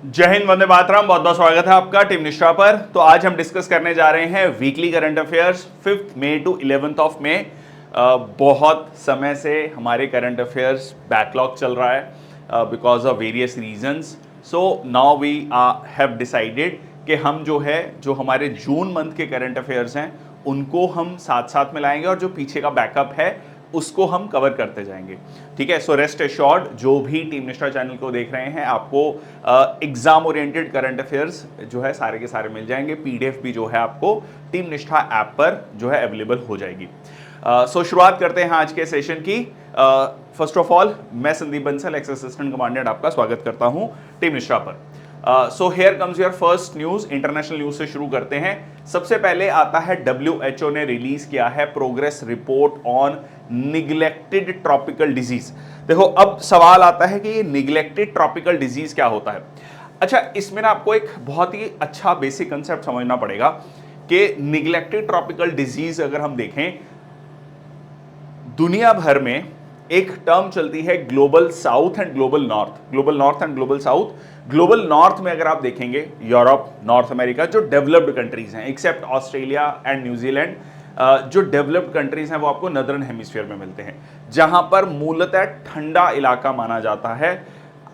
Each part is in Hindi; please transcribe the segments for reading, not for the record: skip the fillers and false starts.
जय हिंद, वंदे मातरम। बहुत बहुत स्वागत है आपका टीम निष्ठा पर। तो आज हम डिस्कस करने जा रहे हैं weekly current affairs 5 May to 11 of May. बहुत समय से हमारे करंट अफेयर्स बैकलॉग चल रहा है because of various reasons. So now we have decided कि हम जो हमारे जून मंथ के करंट अफेयर्स हैं उनको हम साथ साथ में लाएंगे और जो पीछे का बैकअप है उसको हम कवर करते जाएंगे। ठीक है, सो रेस्ट एश्योर्ड, जो भी टीम निष्ठा चैनल को देख रहे हैं आपको एग्जाम ओरिएंटेड करंट अफेयर्स जो है सारे के सारे मिल जाएंगे। पीडीएफ भी जो है आपको टीम निष्ठा ऐप पर जो है अवेलेबल हो जाएगी। सो शुरुआत करते हैं आज के सेशन की। फर्स्ट ऑफ ऑल मैं Sandeep Bansal, x assistant commandant, आपका स्वागत करता हूं टीम निष्ठा पर। So here comes your first news. International news से शुरू करते हैं। सबसे पहले आता है WHO ने रिलीज किया है progress report on neglected tropical disease. देखो, अब सवाल आता है कि ये निग्लेक्टेड ट्रॉपिकल डिजीज क्या होता है। अच्छा, इसमें ना आपको एक बहुत ही अच्छा बेसिक कंसेप्ट समझना पड़ेगा कि निग्लेक्टेड ट्रॉपिकल डिजीज अगर हम देखें, दुनिया भर में एक टर्म चलती है global south and global north. Global north and global south. Global north में अगर आप देखेंगे यूरोप, नॉर्थ अमेरिका, जो डेवलप्ड कंट्रीज हैं, एक्सेप्ट ऑस्ट्रेलिया एंड न्यूजीलैंड, जो डेवलप्ड कंट्रीज हैं वो आपको नदर्न हेमिस्फीयर में मिलते हैं, जहां पर मूलतः ठंडा इलाका माना जाता है।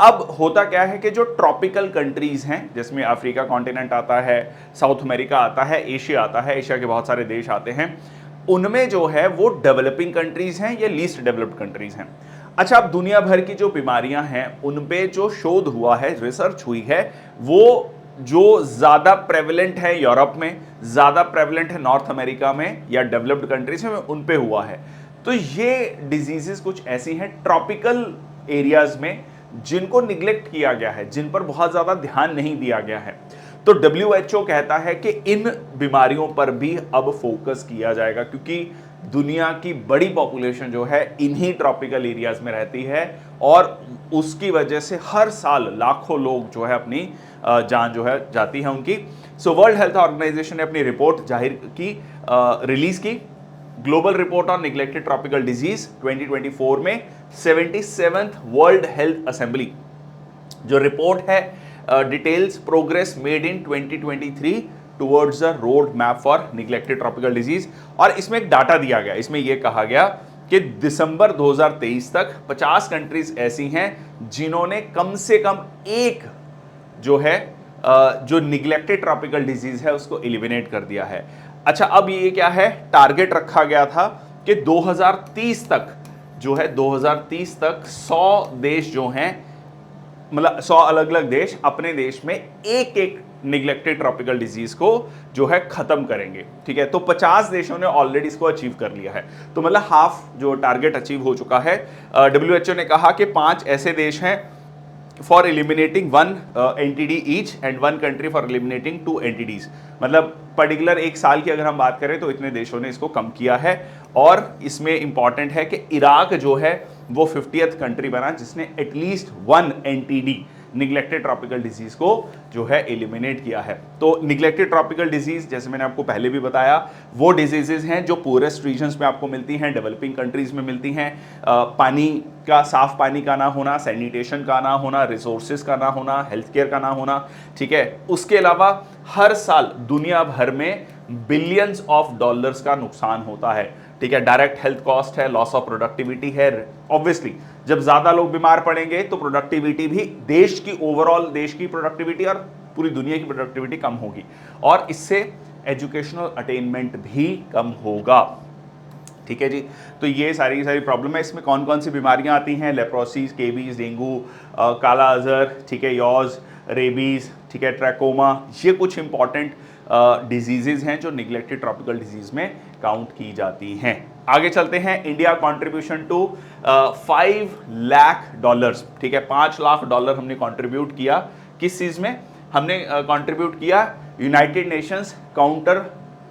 अब होता क्या है कि जो ट्रॉपिकल कंट्रीज हैं, जिसमें अफ्रीका कॉन्टिनेंट आता है, साउथ अमेरिका आता है, एशिया आता है, एशिया के बहुत सारे देश आते हैं, उनमें जो है वो डेवलपिंग कंट्रीज हैं या लीस्ट डेवलप्ड कंट्रीज हैं। अच्छा, अब दुनिया भर की जो बीमारियां हैं उन पे जो शोध हुआ है, रिसर्च हुई है, वो जो ज्यादा प्रेवलेंट है यूरोप में, ज्यादा प्रेवलेंट है नॉर्थ अमेरिका में या डेवलप्ड कंट्रीज में, उन पे हुआ है। तो ये डिजीजेस कुछ ऐसी हैं ट्रॉपिकल एरियाज में जिनको निग्लेक्ट किया गया है, जिन पर बहुत ज्यादा ध्यान नहीं दिया गया है। तो WHO कहता है कि इन बीमारियों पर भी अब फोकस किया जाएगा, क्योंकि दुनिया की बड़ी पॉपुलेशन जो है इन्हीं ट्रॉपिकल एरियाज में रहती है और उसकी वजह से हर साल लाखों लोग जो है अपनी जान जो है जाती है उनकी। सो वर्ल्ड हेल्थ ऑर्गेनाइजेशन ने अपनी रिपोर्ट जाहिर की, रिलीज की, global report on neglected tropical disease 2024 में 77th वर्ल्ड हेल्थ असेंबली। जो रिपोर्ट है details progress made in 2023 towards the road map for neglected tropical disease. और इसमें एक डाटा दिया गया, इसमें यह कहा गया कि दिसंबर 2023 तक 50 कंट्रीज ऐसी हैं जिन्होंने कम से कम एक जो है जो निग्लेक्टेड ट्रॉपिकल डिजीज है उसको एलिमिनेट कर दिया है। अच्छा, अब ये क्या है, टारगेट रखा गया था कि 2030 तक जो है 2030 तक 100 देश जो हैं, मतलब 100 अलग अलग देश अपने देश में एक एक निग्लेक्टेड ट्रॉपिकल डिजीज को जो है खत्म करेंगे। ठीक है, तो 50 देशों ने ऑलरेडी इसको अचीव कर लिया है, तो मतलब हाफ जो टारगेट अचीव हो चुका है। WHO ने कहा कि 5 ऐसे देश हैं for eliminating 1 entity each and 1 country for eliminating 2 entities. मतलब पर्टिकुलर एक साल की अगर हम बात करें तो इतने देशों ने इसको कम किया है। और इसमें इंपॉर्टेंट है कि इराक जो है वो 50th कंट्री बना जिसने at least 1 entity neglected tropical disease को जो है एलिमिनेट किया है। तो निग्लेक्टेड ट्रॉपिकल डिजीज, जैसे मैंने आपको पहले भी बताया, वो डिजीजेज हैं जो पूरेस्ट रीजन्स में आपको मिलती हैं, डेवलपिंग कंट्रीज में मिलती हैं। पानी का, साफ पानी का ना होना, सैनिटेशन का ना होना, रिसोर्सेज का ना होना, हेल्थ केयर का ना होना। ठीक है, उसके अलावा हर साल दुनिया भर में बिलियंस ऑफ डॉलर्स का नुकसान होता है। ठीक है, डायरेक्ट हेल्थ कॉस्ट है, लॉस ऑफ प्रोडक्टिविटी है। ऑब्वियसली जब ज्यादा लोग बीमार पड़ेंगे तो प्रोडक्टिविटी भी, देश की ओवरऑल देश की प्रोडक्टिविटी और पूरी दुनिया की प्रोडक्टिविटी कम होगी और इससे एजुकेशनल अटेनमेंट भी कम होगा। ठीक है जी, तो ये सारी की सारी प्रॉब्लम है। इसमें कौन कौन सी बीमारियां आती हैं, लेप्रोसी, स्केबीज, डेंगू, काला अजहर, ठीक है, यॉज, रेबीज, ठीक है, ट्रैकोमा, ये कुछ इंपॉर्टेंट डिजीजेज हैं जो निग्लेक्टेड ट्रॉपिकल डिजीज में काउंट की जाती हैं। आगे चलते हैं। India contribution to $5 lakh. ठीक है, $5 लाख हमने कॉन्ट्रीब्यूट किया। किस चीज में हमने कॉन्ट्रीब्यूट किया? United Nations counter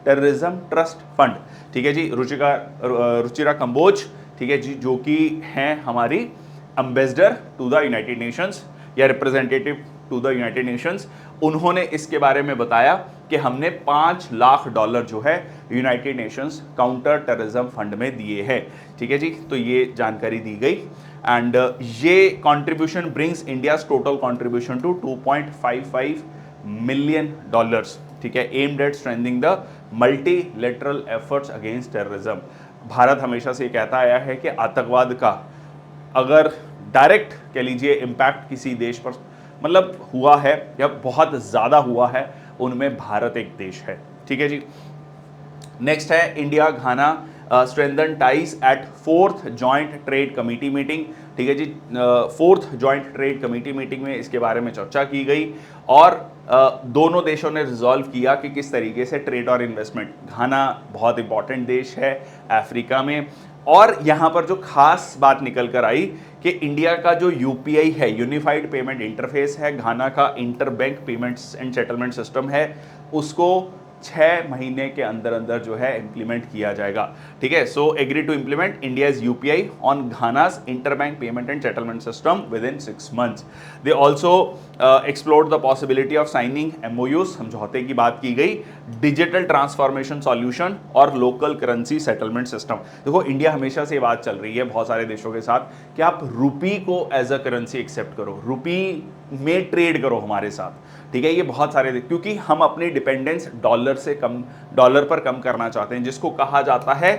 terrorism trust fund. ठीक है जी, रुचिरा कंबोज, ठीक है जी, जो कि हैं हमारी ambassador to the United Nations या representative to the United Nations. उन्होंने इसके बारे में बताया कि हमने $5 लाख जो है United Nations counter terrorism fund में दिए हैं। ठीक है जी, तो ये जानकारी दी गई। एंड ये contribution brings India's total contribution to $2.55 million, ठीक है, aimed at strengthening the multilateral efforts against terrorism. भारत हमेशा से कहता आया है कि आतंकवाद का अगर डायरेक्ट कह लीजिए इम्पैक्ट किसी देश पर मतलब हुआ है या बहुत ज़्यादा हुआ है, उनमें भारत एक देश है, ठीक है जी। नेक्स्ट है India Ghana strengthen ties at 4th joint trade committee meeting, ठीक है जी। 4th joint trade committee meeting में इसके बारे में चर्चा की गई और दोनों देशों ने रिजॉल्व किया कि किस तरीके से ट्रेड और इन्वेस्टमेंट, घाना बहुत इंपॉर्टेंट देश है अफ्रीका में, और यहाँ पर जो खास बात निकल कर आई कि इंडिया का जो यूपीआई है, यूनिफाइड पेमेंट इंटरफेस है, घाना का interbank payments and settlement system है, उसको 6 महीने के अंदर अंदर जो है इंप्लीमेंट किया जाएगा, ठीक है। So agree to implement India's UPI on Ghana's interbank payment and settlement system within 6 months. They also explored the possibility of signing MoUs, समझौते की बात की गई, डिजिटल ट्रांसफॉर्मेशन सॉल्यूशन और लोकल करेंसी सेटलमेंट सिस्टम। देखो इंडिया हमेशा से बात चल रही है बहुत सारे देशों के साथ कि आप रुपी को एज अ करेंसी एक्सेप्ट करो, रुपी में ट्रेड करो हमारे साथ, ठीक है। ये बहुत सारे, क्योंकि हम अपनी डिपेंडेंस डॉलर पर कम करना चाहते हैं, जिसको कहा जाता है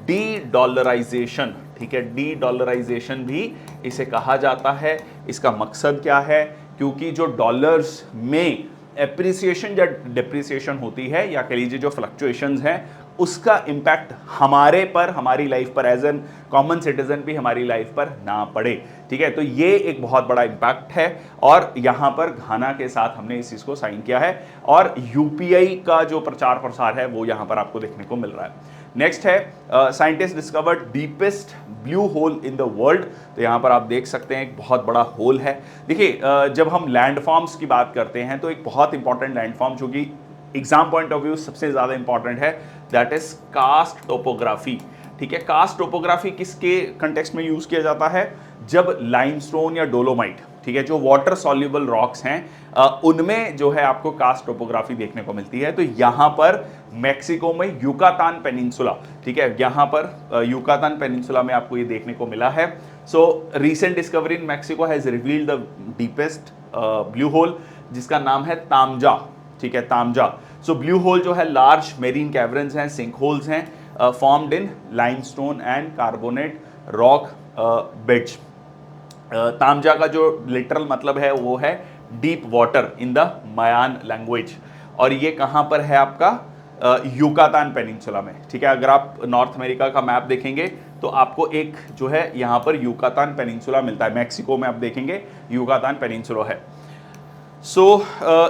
डी डॉलराइजेशन, ठीक है। डी डॉलराइजेशन भी इसे कहा जाता है। इसका मकसद क्या है? क्योंकि जो डॉलर्स में एप्रिसिएशन या डिप्रिसिएशन होती है या कह लीजिए जो फ्लक्चुएशंस हैं, उसका इंपैक्ट हमारे पर, हमारी लाइफ पर, एज एन कॉमन सिटीजन भी हमारी लाइफ पर ना पड़े, ठीक है। तो ये एक बहुत बड़ा इंपैक्ट है और यहां पर घाना के साथ हमने इस चीज को साइन किया है और यूपीआई का जो प्रचार प्रसार है वो यहां पर आपको देखने को मिल रहा है। नेक्स्ट है scientist discovered deepest blue hole in the world. तो यहां पर आप देख सकते हैं एक बहुत बड़ा होल है। देखिए जब हम लैंडफॉर्म्स की बात करते हैं तो एक बहुत इंपॉर्टेंट लैंडफॉर्म जो कि एग्जाम पॉइंट ऑफ व्यू सबसे ज्यादा इंपॉर्टेंट है, दैट इज कास्ट टोपोग्राफी, ठीक है। कास्ट टोपोग्राफी किसके कंटेक्स्ट में यूज किया जाता है? जब लाइमस्टोन या डोलोमाइट, ठीक है, जो वाटर सॉल्युबल रॉक्स हैं, उनमें जो है आपको कास्ट टोपोग्राफी देखने को मिलती है। तो यहां पर मैक्सिको में युकातान पेनिनसुला, ठीक है, यहां पर युकातान पेनिनसुला में आपको ये देखने को मिला है। So recent discovery in Mexico has revealed the deepest blue hole, जिसका नाम है तामजा, ठीक है, तामजा। सो ब्लू होल जो है लार्ज मेरीन कैवर्न्स हैं, सिंक होल्स हैं, formed in limestone and carbonate rock beds. Taam Ja का जो लिटरल मतलब है वो है deep water in the Mayan language, और ये कहां पर है आपका युकातान पेनिनसुला में, ठीक है। अगर आप नॉर्थ अमेरिका का मैप देखेंगे तो आपको एक जो है यहां पर युकातान पेनिनसुला मिलता है। मैक्सिको में आप देखेंगे युकातान पेनिनसुला है।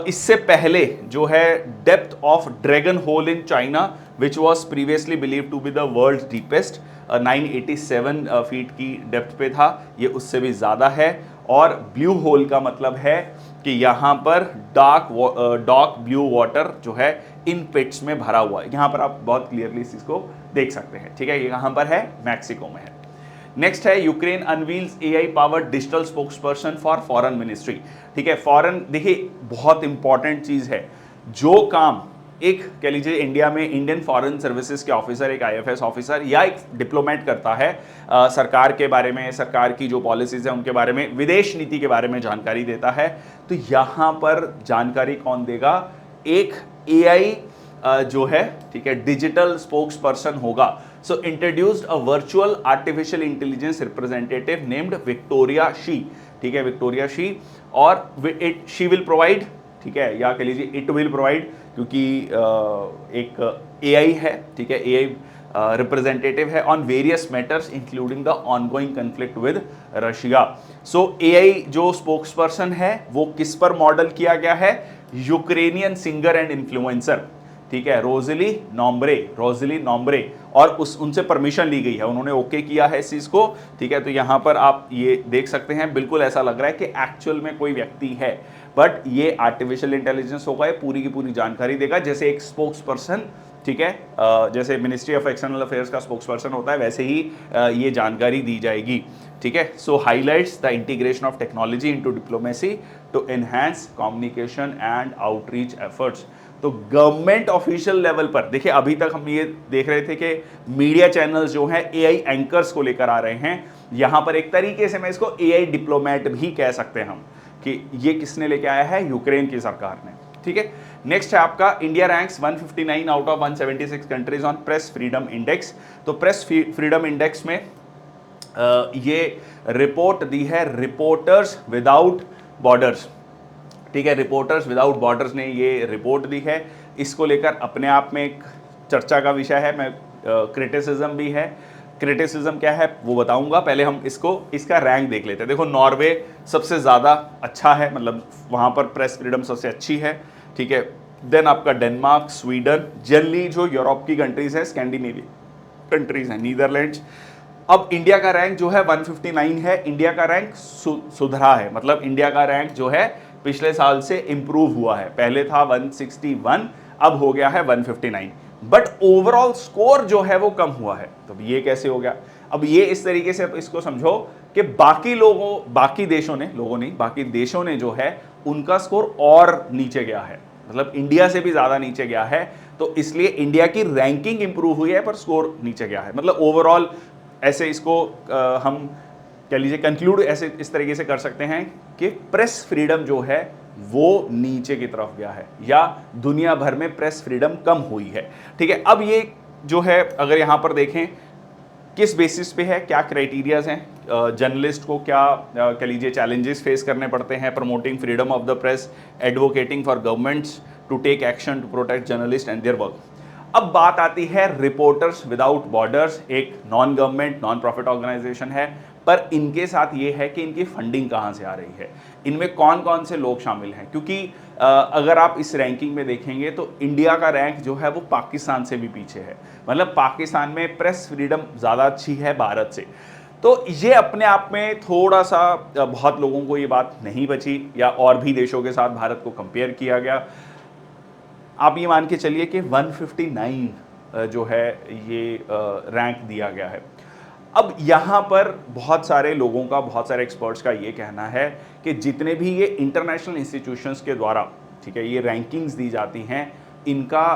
इससे पहले जो है depth of Dragon Hole in China which was previously believe to be the world deepest, 987 feet की डेप्थ पे था, ये उससे भी ज़्यादा है। और ब्लू होल का मतलब है कि यहाँ पर डार्क ब्लू वाटर जो है इन पिट्स में भरा हुआ है। यहाँ पर आप बहुत क्लियरली इस चीज़ को देख सकते हैं, ठीक है। ये कहाँ पर है? मैक्सिको में है। नेक्स्ट है Ukraine unveils AI powered digital spokesperson for foreign ministry, ठीक है। फॉरेन, देखिए बहुत इंपॉर्टेंट चीज़ है, जो काम एक कह लीजिए इंडिया में इंडियन फॉरेन सर्विसेज के ऑफिसर, एक आईएफएस ऑफिसर या एक डिप्लोमेट करता है, सरकार के बारे में, सरकार की जो पॉलिसीज है उनके बारे में, विदेश नीति के बारे में जानकारी देता है, तो यहाँ पर जानकारी कौन देगा? एक एआई जो है, ठीक है, डिजिटल स्पोक्स पर्सन होगा। So introduced a virtual artificial intelligence representative named Victoria Shi, ठीक है, विक्टोरिया शी, और शी विल प्रोवाइड, ठीक है, या कह लीजिए इट विल प्रोवाइड, क्योंकि एक एआई है, ठीक है, एआई रिप्रेजेंटेटिव है on various matters including the ongoing conflict with Russia. So AI जो स्पोक्सपर्सन है वो किस पर मॉडल किया गया है? यूक्रेनियन सिंगर एंड इन्फ्लुएंसर, ठीक है, रोजली नॉम्ब्रे, और उनसे परमिशन ली गई है, उन्होंने ओके किया है इस चीज को, ठीक है। तो यहां पर आप ये देख सकते हैं, बिल्कुल ऐसा लग रहा है कि एक्चुअल में कोई व्यक्ति है, बट ये आर्टिफिशियल इंटेलिजेंस होगा, ये पूरी की पूरी जानकारी देगा, जैसे एक स्पोक्स पर्सन, ठीक है, जैसे मिनिस्ट्री ऑफ एक्सटर्नल अफेयर्स का स्पोक्स पर्सन होता है, वैसे ही ये जानकारी दी जाएगी, ठीक है। So highlights the integration of technology into diplomacy to enhance communication and outreach efforts. तो गवर्नमेंट ऑफिशियल लेवल पर देखिए, अभी तक हम ये देख रहे थे कि मीडिया चैनल्स जो हैं एआई एंकर्स को लेकर आ रहे हैं, यहां पर एक तरीके से मैं इसको एआई डिप्लोमेट भी कह सकते हैं हम, कि ये किसने लेके आया है, यूक्रेन की सरकार ने। ठीक है, नेक्स्ट है आपका India ranks 159 out of 176 countries on press freedom index. तो प्रेस फ्रीडम इंडेक्स में ये रिपोर्ट दी है रिपोर्टर्स विदाउट बॉर्डर्स। ठीक है, रिपोर्टर्स विदाउट बॉर्डर्स ने ये रिपोर्ट दी है। इसको लेकर अपने आप में एक चर्चा का विषय है, मैं क्रिटिसिज्म भी है। क्रिटिसिज्म क्या है वो बताऊंगा, पहले हम इसका रैंक देख लेते हैं। देखो, नॉर्वे सबसे ज़्यादा अच्छा है, मतलब वहाँ पर प्रेस फ्रीडम सबसे अच्छी है। ठीक है, देन आपका डेनमार्क, स्वीडन, जनरली जो यूरोप की कंट्रीज है, स्कैंडिनेवियन कंट्रीज हैं, नीदरलैंड्स। अब इंडिया का रैंक जो है 159 है। इंडिया का रैंक सुधरा है, मतलब इंडिया का रैंक जो है पिछले साल से इंप्रूव हुआ है। पहले था 161, अब हो गया है 159, बट ओवरऑल स्कोर जो है वो कम हुआ है। तो ये कैसे हो गया? अब ये इस तरीके से इसको समझो कि बाकी देशों ने जो है उनका स्कोर और नीचे गया है, मतलब इंडिया से भी ज्यादा नीचे गया है। तो इसलिए इंडिया की रैंकिंग इंप्रूव हुई है पर स्कोर नीचे गया है। मतलब ओवरऑल ऐसे इसको हम कह लीजिए कंक्लूड ऐसे इस तरीके से कर सकते हैं कि प्रेस फ्रीडम जो है वो नीचे की तरफ गया है, या दुनिया भर में प्रेस फ्रीडम कम हुई है। ठीक है, अब ये जो है अगर यहां पर देखें किस बेसिस पे है, क्या क्राइटेरियाज हैं, जर्नलिस्ट को क्या कह लीजिए चैलेंजेस फेस करने पड़ते हैं, promoting freedom of the press, advocating for governments to take action to protect journalist and their work. अब बात आती है रिपोर्टर्स विदाउट बॉर्डर्स, एक non government non profit organisation है, पर इनके साथ ये है कि इनकी फंडिंग कहाँ से आ रही है, इनमें कौन कौन से लोग शामिल हैं। क्योंकि अगर आप इस रैंकिंग में देखेंगे तो इंडिया का रैंक जो है वो पाकिस्तान से भी पीछे है, मतलब पाकिस्तान में प्रेस फ्रीडम ज़्यादा अच्छी है भारत से। तो ये अपने आप में थोड़ा सा बहुत लोगों को ये बात नहीं बची, या और भी देशों के साथ भारत को कंपेयर किया गया। आप ये मान के चलिए कि 159 जो है ये रैंक दिया गया है। अब यहाँ पर बहुत सारे लोगों का, बहुत सारे एक्सपर्ट्स का ये कहना है कि जितने भी ये इंटरनेशनल इंस्टीट्यूशंस के द्वारा, ठीक है, ये रैंकिंग्स दी जाती हैं, इनका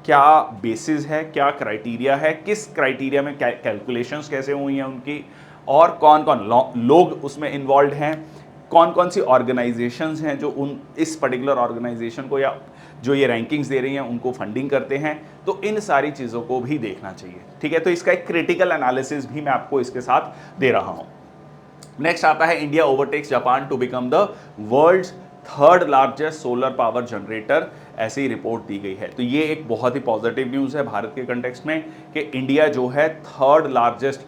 क्या बेसिस है, क्या क्राइटेरिया है, किस क्राइटेरिया में कैलकुलेशंस कैसे हुई हैं उनकी, और कौन कौन लोग उसमें इन्वॉल्व हैं, कौन कौन सी ऑर्गेनाइजेशंस हैं जो इस पर्टिकुलर ऑर्गेनाइजेशन को या जो ये रैंकिंग्स दे रही हैं उनको फंडिंग करते हैं। तो इन सारी चीज़ों को भी देखना चाहिए। ठीक है, तो इसका एक क्रिटिकल एनालिसिस भी मैं आपको इसके साथ दे रहा हूं। नेक्स्ट आता है India overtakes Japan to become the world's third largest solar power generator, ऐसी रिपोर्ट दी गई है। तो ये एक बहुत ही पॉजिटिव न्यूज़ है भारत के कंटेक्स्ट में कि इंडिया जो है third largest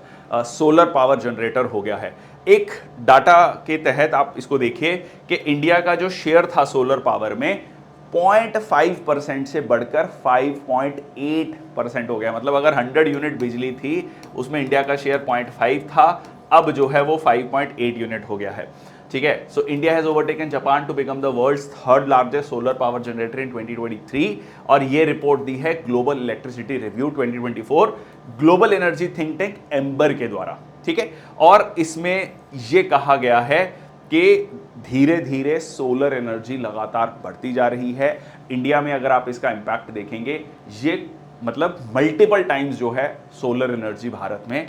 solar power generator हो गया है। एक डाटा के तहत आप इसको देखिए कि इंडिया का जो शेयर था सोलर पावर में 0.5% से बढ़कर 5.8% हो गया। मतलब अगर 100 यूनिट बिजली थी उसमें इंडिया का शेयर 0.5 था, अब जो है वो 5.8 यूनिट हो गया है। ठीक है, so India has overtaken Japan to become the world's third largest solar power generator in 2023, और ये रिपोर्ट दी है global electricity review 2024 global energy think tank Ember के द्वारा। ठीक है, और इसमें ये कहा गया है कि धीरे धीरे सोलर एनर्जी लगातार बढ़ती जा रही है। इंडिया में अगर आप इसका इम्पैक्ट देखेंगे, ये मतलब मल्टीपल टाइम्स जो है सोलर एनर्जी भारत में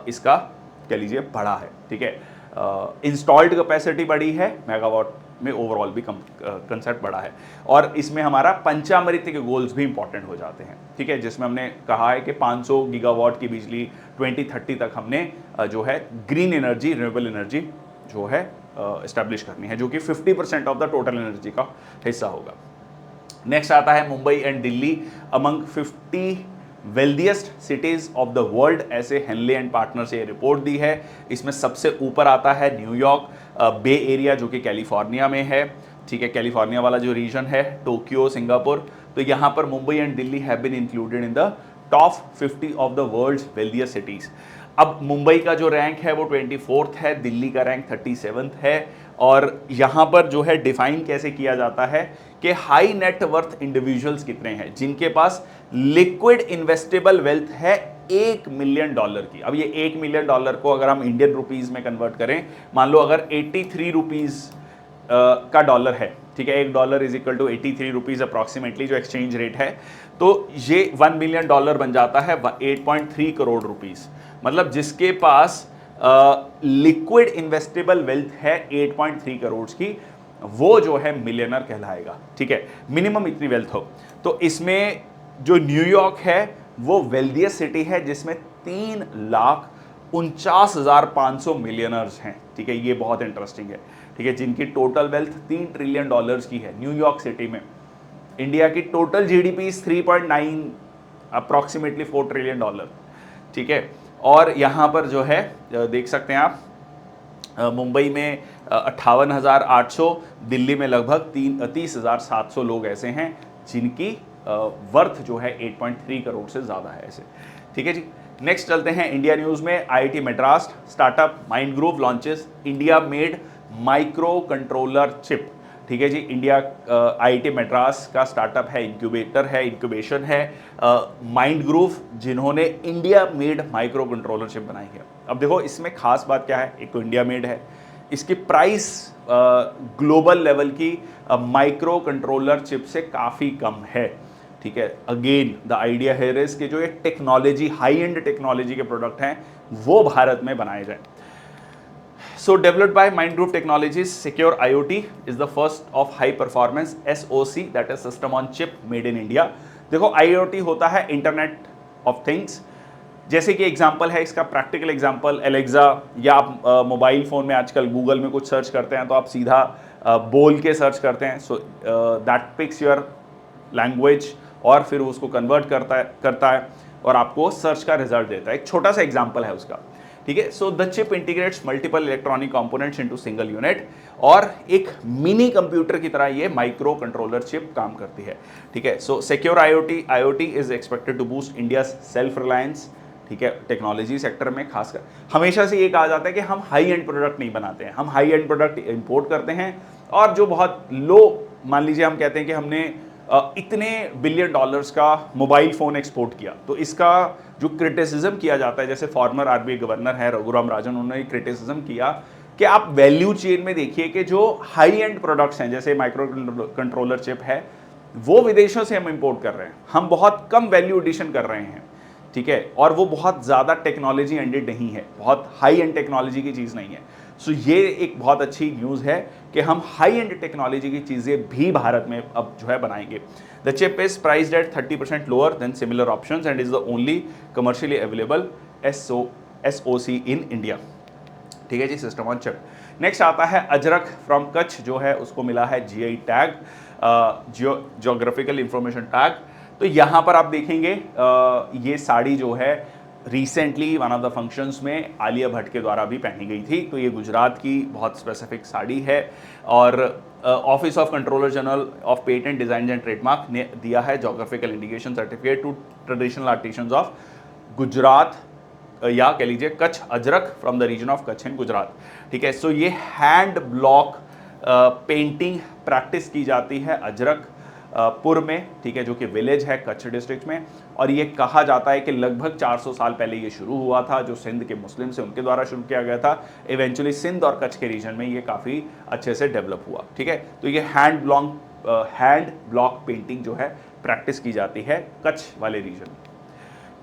इसका कह लीजिए बढ़ा है। ठीक है, इंस्टॉल्ड कैपेसिटी बढ़ी है, मेगावाट में ओवरऑल भी कंसेप्ट बढ़ा है, और इसमें हमारा पंचामृत के गोल्स भी इंपॉर्टेंट हो जाते हैं। ठीक है, जिसमें हमने कहा है कि 500 गीगावाट की बिजली 2030 तक हमने जो है ग्रीन एनर्जी, रिन्यूएबल एनर्जी जो है एस्टैब्लिश करनी है, जो कि 50% ऑफ द टोटल एनर्जी का हिस्सा होगा। नेक्स्ट आता है Mumbai and Delhi among 50 wealthiest cities of the world, ऐसे हेनले एंड पार्टनर से ये रिपोर्ट दी है। इसमें सबसे ऊपर आता है न्यूयॉर्क, बे एरिया जो कि कैलिफोर्निया में है। ठीक है, कैलिफोर्निया वाला जो रीजन है, टोक्यो, सिंगापुर, तो यहाँ पर Mumbai and Delhi have been included in the top 50 of the world's wealthiest cities. अब मुंबई का जो रैंक है वो 24th है, दिल्ली का रैंक 37th है, और यहाँ पर जो है डिफाइन कैसे किया जाता है कि हाई नेट वर्थ इंडिविजुअल्स कितने हैं जिनके पास लिक्विड इन्वेस्टेबल वेल्थ है $1 मिलियन की। अब ये $1 मिलियन को अगर हम इंडियन रुपीस में कन्वर्ट करें, मान लो अगर 83 रुपीज का डॉलर है, ठीक है, $1 is equal to 83 rupees approximately जो एक्सचेंज रेट है, तो ये $1 मिलियन बन जाता है 8.3 करोड़ रुपीस। मतलब जिसके पास लिक्विड इन्वेस्टेबल वेल्थ है 8.3 करोड़ की, वो जो है मिलियनर कहलाएगा। ठीक है, मिनिमम इतनी वेल्थ हो। तो इसमें जो न्यूयॉर्क है वो वेल्दियस्ट सिटी है जिसमें 3,49,500 मिलियनर्स हैं। ठीक है, ये बहुत इंटरेस्टिंग है। ठीक है, जिनकी टोटल वेल्थ $3 ट्रिलियन की है न्यूयॉर्क सिटी में। इंडिया की टोटल जीडीपी 3.9 अप्रॉक्सीमेटली $4 ट्रिलियन। ठीक है, और यहाँ पर जो है देख सकते हैं आप, मुंबई में 58,800, दिल्ली में लगभग 30,700 लोग ऐसे हैं जिनकी वर्थ जो है 8.3 करोड़ से ज़्यादा है ऐसे। ठीक है जी, नेक्स्ट चलते हैं इंडिया न्यूज़ में। IIT Madras startup mind group launches India made micro controller chip. ठीक है जी, इंडिया आईआईटी मद्रास का स्टार्टअप है, इंक्यूबेटर है, इंक्यूबेशन है माइंड ग्रुप, जिन्होंने India made micro controller chip बनाई है। अब देखो इसमें खास बात क्या है, एक तो इंडिया मेड है, इसकी प्राइस ग्लोबल लेवल की माइक्रो कंट्रोलर चिप से काफ़ी कम है। ठीक है, again the idea here is कि जो ये टेक्नोलॉजी, हाई एंड टेक्नोलॉजी के प्रोडक्ट हैं वो भारत में बनाए जाए। So developed by Mind Group Technologies, Secure IoT is the first of high performance SoC, that is System on Chip made in India। देखो IoT होता है इंटरनेट ऑफ थिंग्स। जैसे कि एग्जांपल है इसका, प्रैक्टिकल एग्जांपल एलेक्सा, या आप मोबाइल फ़ोन में आजकल गूगल में कुछ सर्च करते हैं तो आप सीधा बोल के सर्च करते हैं। So that picks your language और फिर उसको कन्वर्ट करता है और आपको सर्च का रिजल्ट देता है। एक छोटा सा एग्जांपल है उसका। ठीक है, so the chip integrates multiple electronic components into single unit, और एक मिनी कंप्यूटर की तरह ये माइक्रो कंट्रोलर चिप काम करती है। ठीक है, so secure IoT is expected to boost India self reliance. ठीक है, टेक्नोलॉजी सेक्टर में खासकर हमेशा से ये कहा जाता है कि हम हाई एंड प्रोडक्ट नहीं बनाते हैं, हम हाई एंड प्रोडक्ट इंपोर्ट करते हैं, और जो बहुत लो, मान लीजिए हम कहते हैं कि हमने इतने बिलियन डॉलर्स का मोबाइल फ़ोन एक्सपोर्ट किया, तो इसका जो क्रिटिसिज्म किया जाता है, जैसे फॉर्मर आरबीआई गवर्नर है रघुराम राजन, उन्होंने क्रिटिसिज्म किया कि आप वैल्यू चेन में देखिए कि जो हाई एंड प्रोडक्ट्स हैं जैसे माइक्रो कंट्रोलर चिप है, वो विदेशों से हम इंपोर्ट कर रहे हैं, हम बहुत कम वैल्यू एडिशन कर रहे हैं। ठीक है, और वो बहुत ज़्यादा टेक्नोलॉजी एंडेड नहीं है, बहुत हाई एंड टेक्नोलॉजी की चीज़ नहीं है। सो ये एक बहुत अच्छी न्यूज़ है कि हम हाई एंड टेक्नोलॉजी की चीज़ें भी भारत में अब जो है बनाएंगे। The chip is priced eight 30% lower than similar options and is the only commercially available SoC in India. ठीक है जी, सिस्टम ऑन चिप। नेक्स्ट आता है अजरक फ्रॉम कच्छ, जो है उसको मिला है GI tag, geographical information tag. तो यहाँ पर आप देखेंगे ये साड़ी जो है recently one of the functions में आलिया भट्ट के द्वारा भी पहनी गई थी। तो ये गुजरात की बहुत स्पेसिफिक साड़ी है, और office of controller general of patent design and trademark ने दिया है geographical indication certificate to traditional artisans of Gujarat, या कह लीजिए Kutch Ajrakh from the region of Kutch in Gujarat. ठीक है, सो ये हैंड ब्लॉक पेंटिंग प्रैक्टिस की जाती है अजरक पुर में। ठीक है, जो कि विलेज है कच्छ डिस्ट्रिक्ट में, और ये कहा जाता है कि लगभग 400 साल पहले ये शुरू हुआ था, जो सिंध के मुस्लिम से उनके द्वारा शुरू किया गया था। इवेंचुअली सिंध और कच्छ के रीजन में ये काफ़ी अच्छे से डेवलप हुआ। ठीक है, तो ये हैंड ब्लॉक पेंटिंग जो है प्रैक्टिस की जाती है कच्छ वाले रीजन में।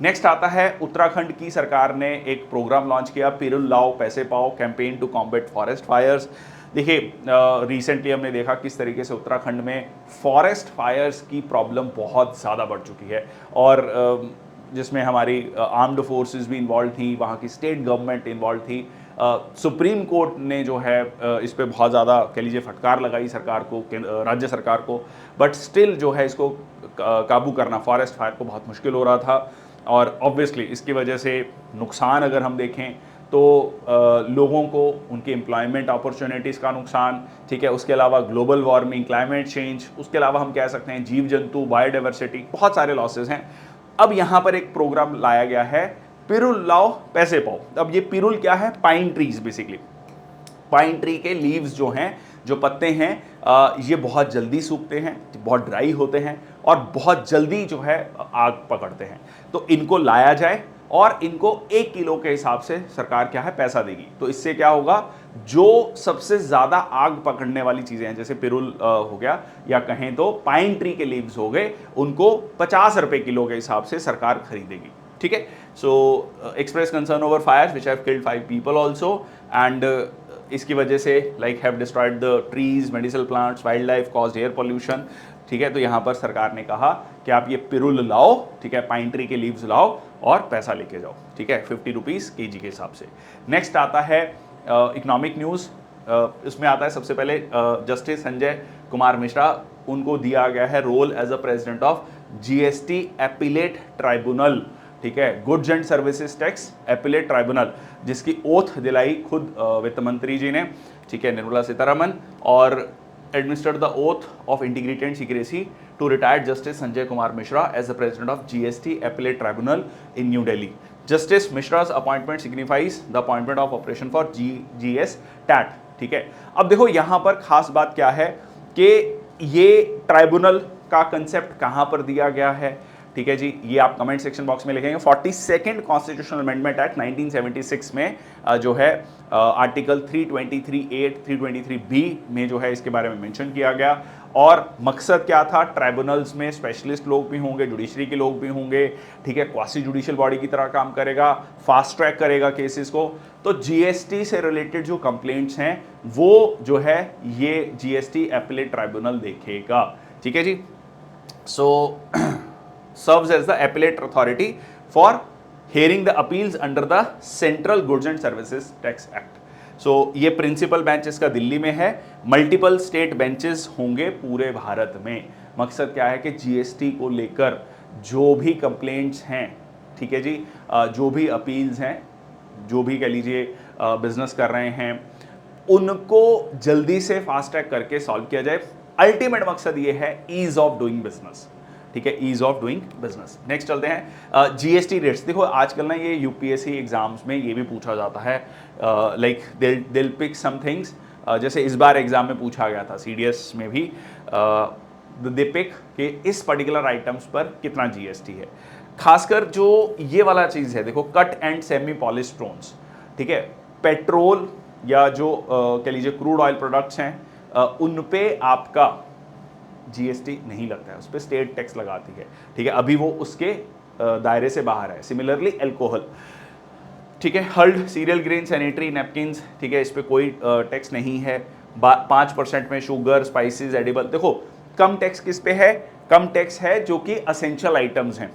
नेक्स्ट आता है उत्तराखंड की सरकार ने एक प्रोग्राम लॉन्च किया, पिरुल लाओ पैसे पाओ campaign to combat forest fires. देखिए रिसेंटली हमने देखा किस तरीके से उत्तराखंड में फॉरेस्ट फायर्स की प्रॉब्लम बहुत ज़्यादा बढ़ चुकी है, और जिसमें हमारी आर्म्ड फोर्सेस भी इन्वॉल्व थी, वहाँ की स्टेट गवर्नमेंट इन्वॉल्व थी। सुप्रीम कोर्ट ने जो है इस पे बहुत ज़्यादा कह लीजिए फटकार लगाई सरकार को, राज्य सरकार को, बट स्टिल जो है इसको काबू करना फॉरेस्ट फायर को बहुत मुश्किल हो रहा था। और ऑब्वियसली इसकी वजह से नुकसान अगर हम देखें तो लोगों को उनके एम्प्लॉयमेंट अपॉर्चुनिटीज़ का नुकसान, ठीक है, उसके अलावा ग्लोबल वार्मिंग, क्लाइमेट चेंज, उसके अलावा हम कह सकते हैं जीव जंतु, बायोडाइवर्सिटी, बहुत सारे लॉसेस हैं। अब यहाँ पर एक प्रोग्राम लाया गया है, पिरुल लाओ पैसे पाओ। अब ये पिरुल क्या है? Pine trees, basically pine tree के लीव्स जो हैं, जो पत्ते हैं, ये बहुत जल्दी सूखते हैं, बहुत ड्राई होते हैं और बहुत जल्दी जो है आग पकड़ते हैं। तो इनको लाया जाए और इनको 1 किलो के हिसाब से सरकार क्या है पैसा देगी। तो इससे क्या होगा, जो सबसे ज़्यादा आग पकड़ने वाली चीज़ें हैं, जैसे पिरुल हो गया, या कहें तो पाइन ट्री के लीव्स हो गए, उनको 50 रुपये किलो के हिसाब से सरकार खरीदेगी। ठीक है। So express concern over fire which have killed 5 people also and इसकी वजह से like have destroyed the trees, medicinal plants, wild life, caused air pollution. ठीक है, तो यहाँ पर सरकार ने कहा कि आप ये पिरुल लाओ, ठीक है, पाइन ट्री के लीव्स लाओ और पैसा लेके जाओ। ठीक है, 50 रुपीज़ kg के हिसाब से। नेक्स्ट आता है इकोनॉमिक न्यूज़। इसमें आता है सबसे पहले जस्टिस संजय कुमार मिश्रा, उनको दिया गया है role as a president of GST appellate tribunal. ठीक है, goods and services tax appellate tribunal, जिसकी ओथ दिलाई खुद वित्त मंत्री जी ने, ठीक है, निर्मला सीतारमन, और administered the oath of integrity and secrecy to retired Justice Sanjay Kumar Mishra as the President of GST Appellate Tribunal in New Delhi. Justice Mishra's appointment signifies the appointment of operation for GS TAT. ठीक है, अब देखो यहाँ पर खास बात क्या है कि ये ट्राइब्यूनल का कंसेप्ट कहाँ पर दिया गया है। ठीक है जी, ये आप कमेंट सेक्शन बॉक्स में लिखेंगे। 42nd कॉन्स्टिट्यूशनल अमेंडमेंट एक्ट 1976 में जो है आर्टिकल 323A 323B में जो है इसके बारे में मेंशन किया गया। और मकसद क्या था, ट्राइब्यूनल्स में स्पेशलिस्ट लोग भी होंगे, जुडिशरी के लोग भी होंगे। ठीक है, क्वासी जुडिशियल बॉडी की तरह काम करेगा, फास्ट ट्रैक करेगा केसेस को। तो जीएसटी से रिलेटेड जो कंप्लेंट्स हैं वो जो है ये जीएसटी एपिलेट ट्राइब्यूनल देखेगा। ठीक है जी, सो serves as the appellate authority for hearing the appeals under the Central Goods and Services Tax Act. So ये प्रिंसिपल बेंच इसका दिल्ली में है, मल्टीपल स्टेट बेंचेस होंगे पूरे भारत में। मकसद क्या है कि जीएसटी को लेकर जो भी कंप्लेंट्स हैं, ठीक है जी, जो भी अपील्स हैं, जो भी कह लीजिए बिजनेस कर रहे हैं, उनको जल्दी से फास्ट ट्रैक करके सॉल्व किया जाए। अल्टीमेट मकसद ये है ईज ऑफ डूइंग बिजनेस। ठीक है, ease of doing business. Next चलते हैं जीएसटी रेट्स। देखो आजकल ना ये यूपीएससी एग्जाम्स में ये भी पूछा जाता है, लाइक दिल पिक सम थिंग्स, जैसे इस बार एग्जाम में पूछा गया था सीडीएस में भी, दे पिक कि इस पर्टिकुलर आइटम्स पर कितना जीएसटी है। खासकर जो ये वाला चीज़ है, देखो cut and semi polish stones, ठीक है, पेट्रोल या जो कह लीजिए क्रूड ऑयल प्रोडक्ट्स हैं, उन पे आपका जीएसटी नहीं लगता है, उस पर स्टेट टैक्स लगाती है। ठीक है, अभी वो उसके दायरे से बाहर है। सिमिलरली एल्कोहल, ठीक है, hulled serial grain sanitary napkins, ठीक है, इस पर कोई टैक्स नहीं है। 5% में शुगर, स्पाइसेस, एडिबल। देखो कम टैक्स किस पे है, कम टैक्स है जो कि असेंशियल आइटम्स हैं,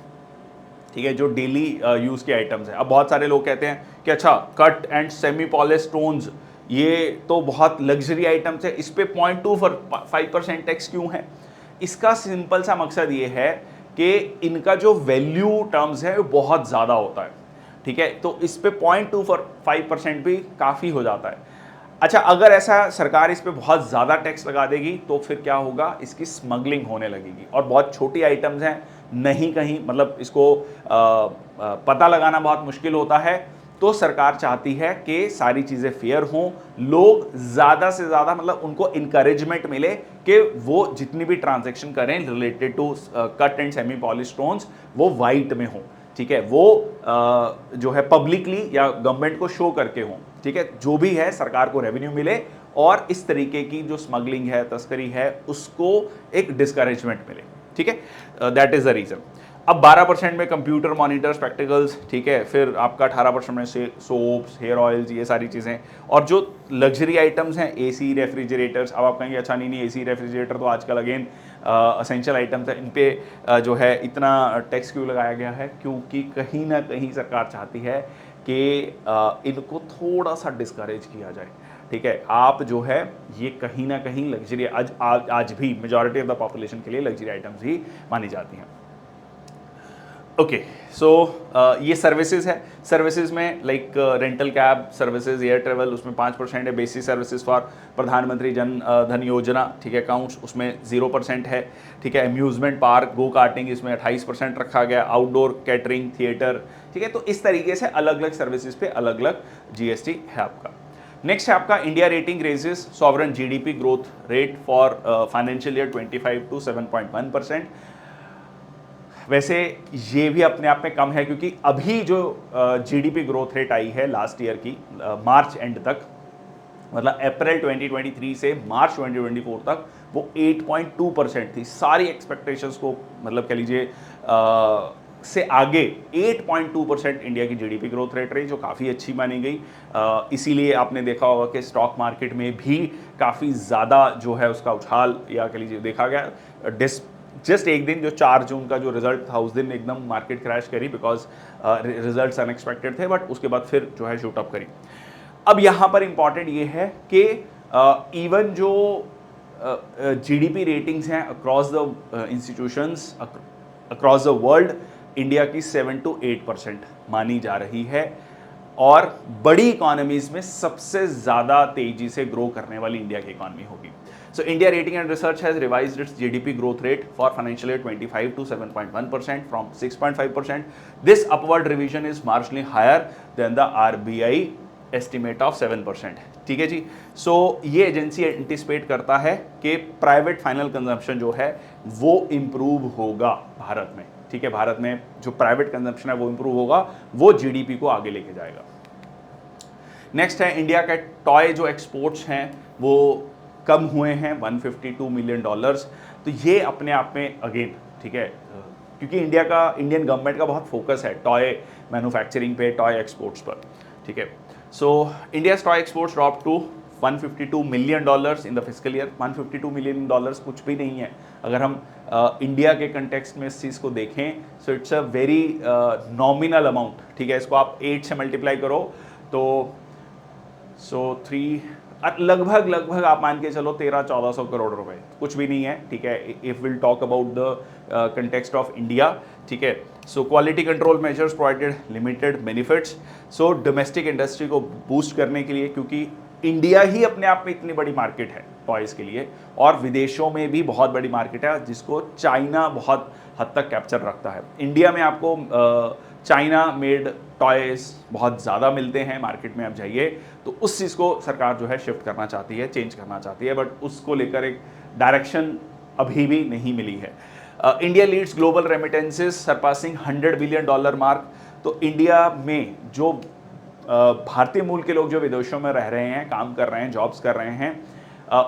ठीक है, जो डेली यूज़ के आइटम्स हैं। अब बहुत सारे लोग कहते हैं कि अच्छा cut and semi polish stones ये तो बहुत लग्जरी आइटम्स है, इस पे 0.25% टैक्स क्यों है। इसका सिंपल सा मकसद ये है कि इनका जो वैल्यू टर्म्स है वो बहुत ज़्यादा होता है। ठीक है, तो इस पे 0.25% भी काफ़ी हो जाता है। अच्छा, अगर ऐसा सरकार इस पे बहुत ज़्यादा टैक्स लगा देगी तो फिर क्या होगा, इसकी स्मगलिंग होने लगेगी। और बहुत छोटी आइटम्स हैं, नहीं कहीं मतलब इसको पता लगाना बहुत मुश्किल होता है। तो सरकार चाहती है कि सारी चीज़ें फेयर हों, लोग ज़्यादा से ज़्यादा मतलब उनको इनकरेजमेंट मिले कि वो जितनी भी ट्रांजैक्शन करें related to cut and semi polish stones वो वाइट में हो। ठीक है, वो जो है पब्लिकली या गवर्नमेंट को शो करके हों। ठीक है, जो भी है सरकार को रेवेन्यू मिले और इस तरीके की जो स्मगलिंग है, तस्करी है, उसको एक डिस्करेजमेंट मिले। ठीक है, दैट इज द रीजन। अब 12% में कंप्यूटर मॉनिटर, स्पेक्टिकल्स, ठीक है, फिर आपका 18% में से सोप्स, हेयर ऑयल्स, ये सारी चीज़ें। और जो लग्जरी आइटम्स हैं, एसी, रेफ्रिजरेटर्स। अब आप कहेंगे अच्छा नहीं एसी रेफ्रिजरेटर तो आजकल अगेन असेंशियल आइटम्स है, इन पे जो है इतना टैक्स क्यों लगाया गया है, क्योंकि कहीं ना कहीं सरकार चाहती है कि इनको थोड़ा सा डिस्करेज किया जाए। ठीक है, आप जो है ये कहीं ना कहीं लग्जरी आज भी मेजॉरिटी ऑफ द पॉपुलेशन के लिए लग्जरी आइटम्स ही मानी जाती हैं। ओके, सो ये सर्विसेज है। सर्विसेज में like rental cab services, air travel, उसमें 5% है। बेसिक सर्विसेज फॉर प्रधानमंत्री जन धन योजना, ठीक है, अकाउंट्स, उसमें 0% है। ठीक है, अम्यूजमेंट पार्क, गो कार्टिंग, इसमें 28% रखा गया। आउटडोर कैटरिंग, थिएटर, ठीक है। तो इस तरीके से अलग अलग सर्विसेज पे अलग अलग जीएसटी है आपका। नेक्स्ट है आपका India rating raises sovereign GDP growth rate for financial year 25 to 7.1%। वैसे ये भी अपने आप में कम है, क्योंकि अभी जो जीडीपी ग्रोथ रेट आई है लास्ट ईयर की मार्च एंड तक, मतलब अप्रैल 2023 से मार्च 2024 तक, वो 8.2% थी। सारी एक्सपेक्टेशंस को मतलब कह लीजिए से आगे 8.2% इंडिया की जीडीपी ग्रोथ रेट रही, जो काफ़ी अच्छी मानी गई। इसीलिए आपने देखा होगा कि स्टॉक मार्केट में भी काफ़ी ज़्यादा जो है उसका उछाल या कह लीजिए देखा गया। जस्ट एक दिन जो 4 जून का जो रिजल्ट था उस दिन एकदम मार्केट क्रैश करी, बिकॉज रिजल्ट्स अनएक्सपेक्टेड थे, बट उसके बाद फिर जो है शूट अप करी। अब यहाँ पर इंपॉर्टेंट ये है कि इवन जो जीडीपी रेटिंग्स हैं across the institutions across the world, India की 7 to 8% मानी जा रही है, और बड़ी इकोनॉमीज में सबसे ज़्यादा तेजी से ग्रो करने वाली इंडिया की इकोनॉमी होगी। So India Rating and Research has revised its GDP growth rate for financial year 25 to 7.1% from 6.5%. This upward revision is marginally higher than the RBI estimate of 7%. ठीक है जी। सो ये एजेंसी एंटिसिपेट करता है कि प्राइवेट फाइनल कंजम्पशन जो है वो इम्प्रूव होगा भारत में। ठीक है, भारत में जो प्राइवेट कंजम्पशन है वो इम्प्रूव होगा, वो जीडीपी को आगे लेके जाएगा। नेक्स्ट है इंडिया के टॉय जो एक्सपोर्ट्स हैं वो कम हुए हैं, $152 मिलियन। तो ये अपने आप में अगेन ठीक है, क्योंकि इंडियन गवर्नमेंट का बहुत फोकस है टॉय मैन्युफैक्चरिंग पे, टॉय एक्सपोर्ट्स पर। ठीक है, so India's toy exports drop to $152 million in the fiscal year. $152 million कुछ भी नहीं है अगर हम इंडिया के कंटेक्स्ट में इस चीज़ को देखें। सो it's a very nominal amount. ठीक है, इसको आप 8 से मल्टीप्लाई करो तो लगभग आप मान के चलो 1300-1400 करोड़ रुपए, कुछ भी नहीं है। ठीक है, if will talk about the context of India. ठीक है, so quality control measures provided limited benefits. So domestic industry को बूस्ट करने के लिए, क्योंकि इंडिया ही अपने आप में इतनी बड़ी मार्केट है टॉयज़ के लिए, और विदेशों में भी बहुत बड़ी मार्केट है जिसको चाइना बहुत हद तक कैप्चर रखता है। इंडिया में आपको चाइना मेड टॉयज़ बहुत ज़्यादा मिलते हैं मार्केट में, आप जाइए तो उस चीज़ को सरकार जो है शिफ्ट करना चाहती है, चेंज करना चाहती है, बट उसको लेकर एक डायरेक्शन अभी भी नहीं मिली है। India leads global remittances surpassing $100 billion mark. तो इंडिया में जो भारतीय मूल के लोग जो विदेशों में रह रहे हैं, काम कर रहे हैं, जॉब्स कर रहे हैं,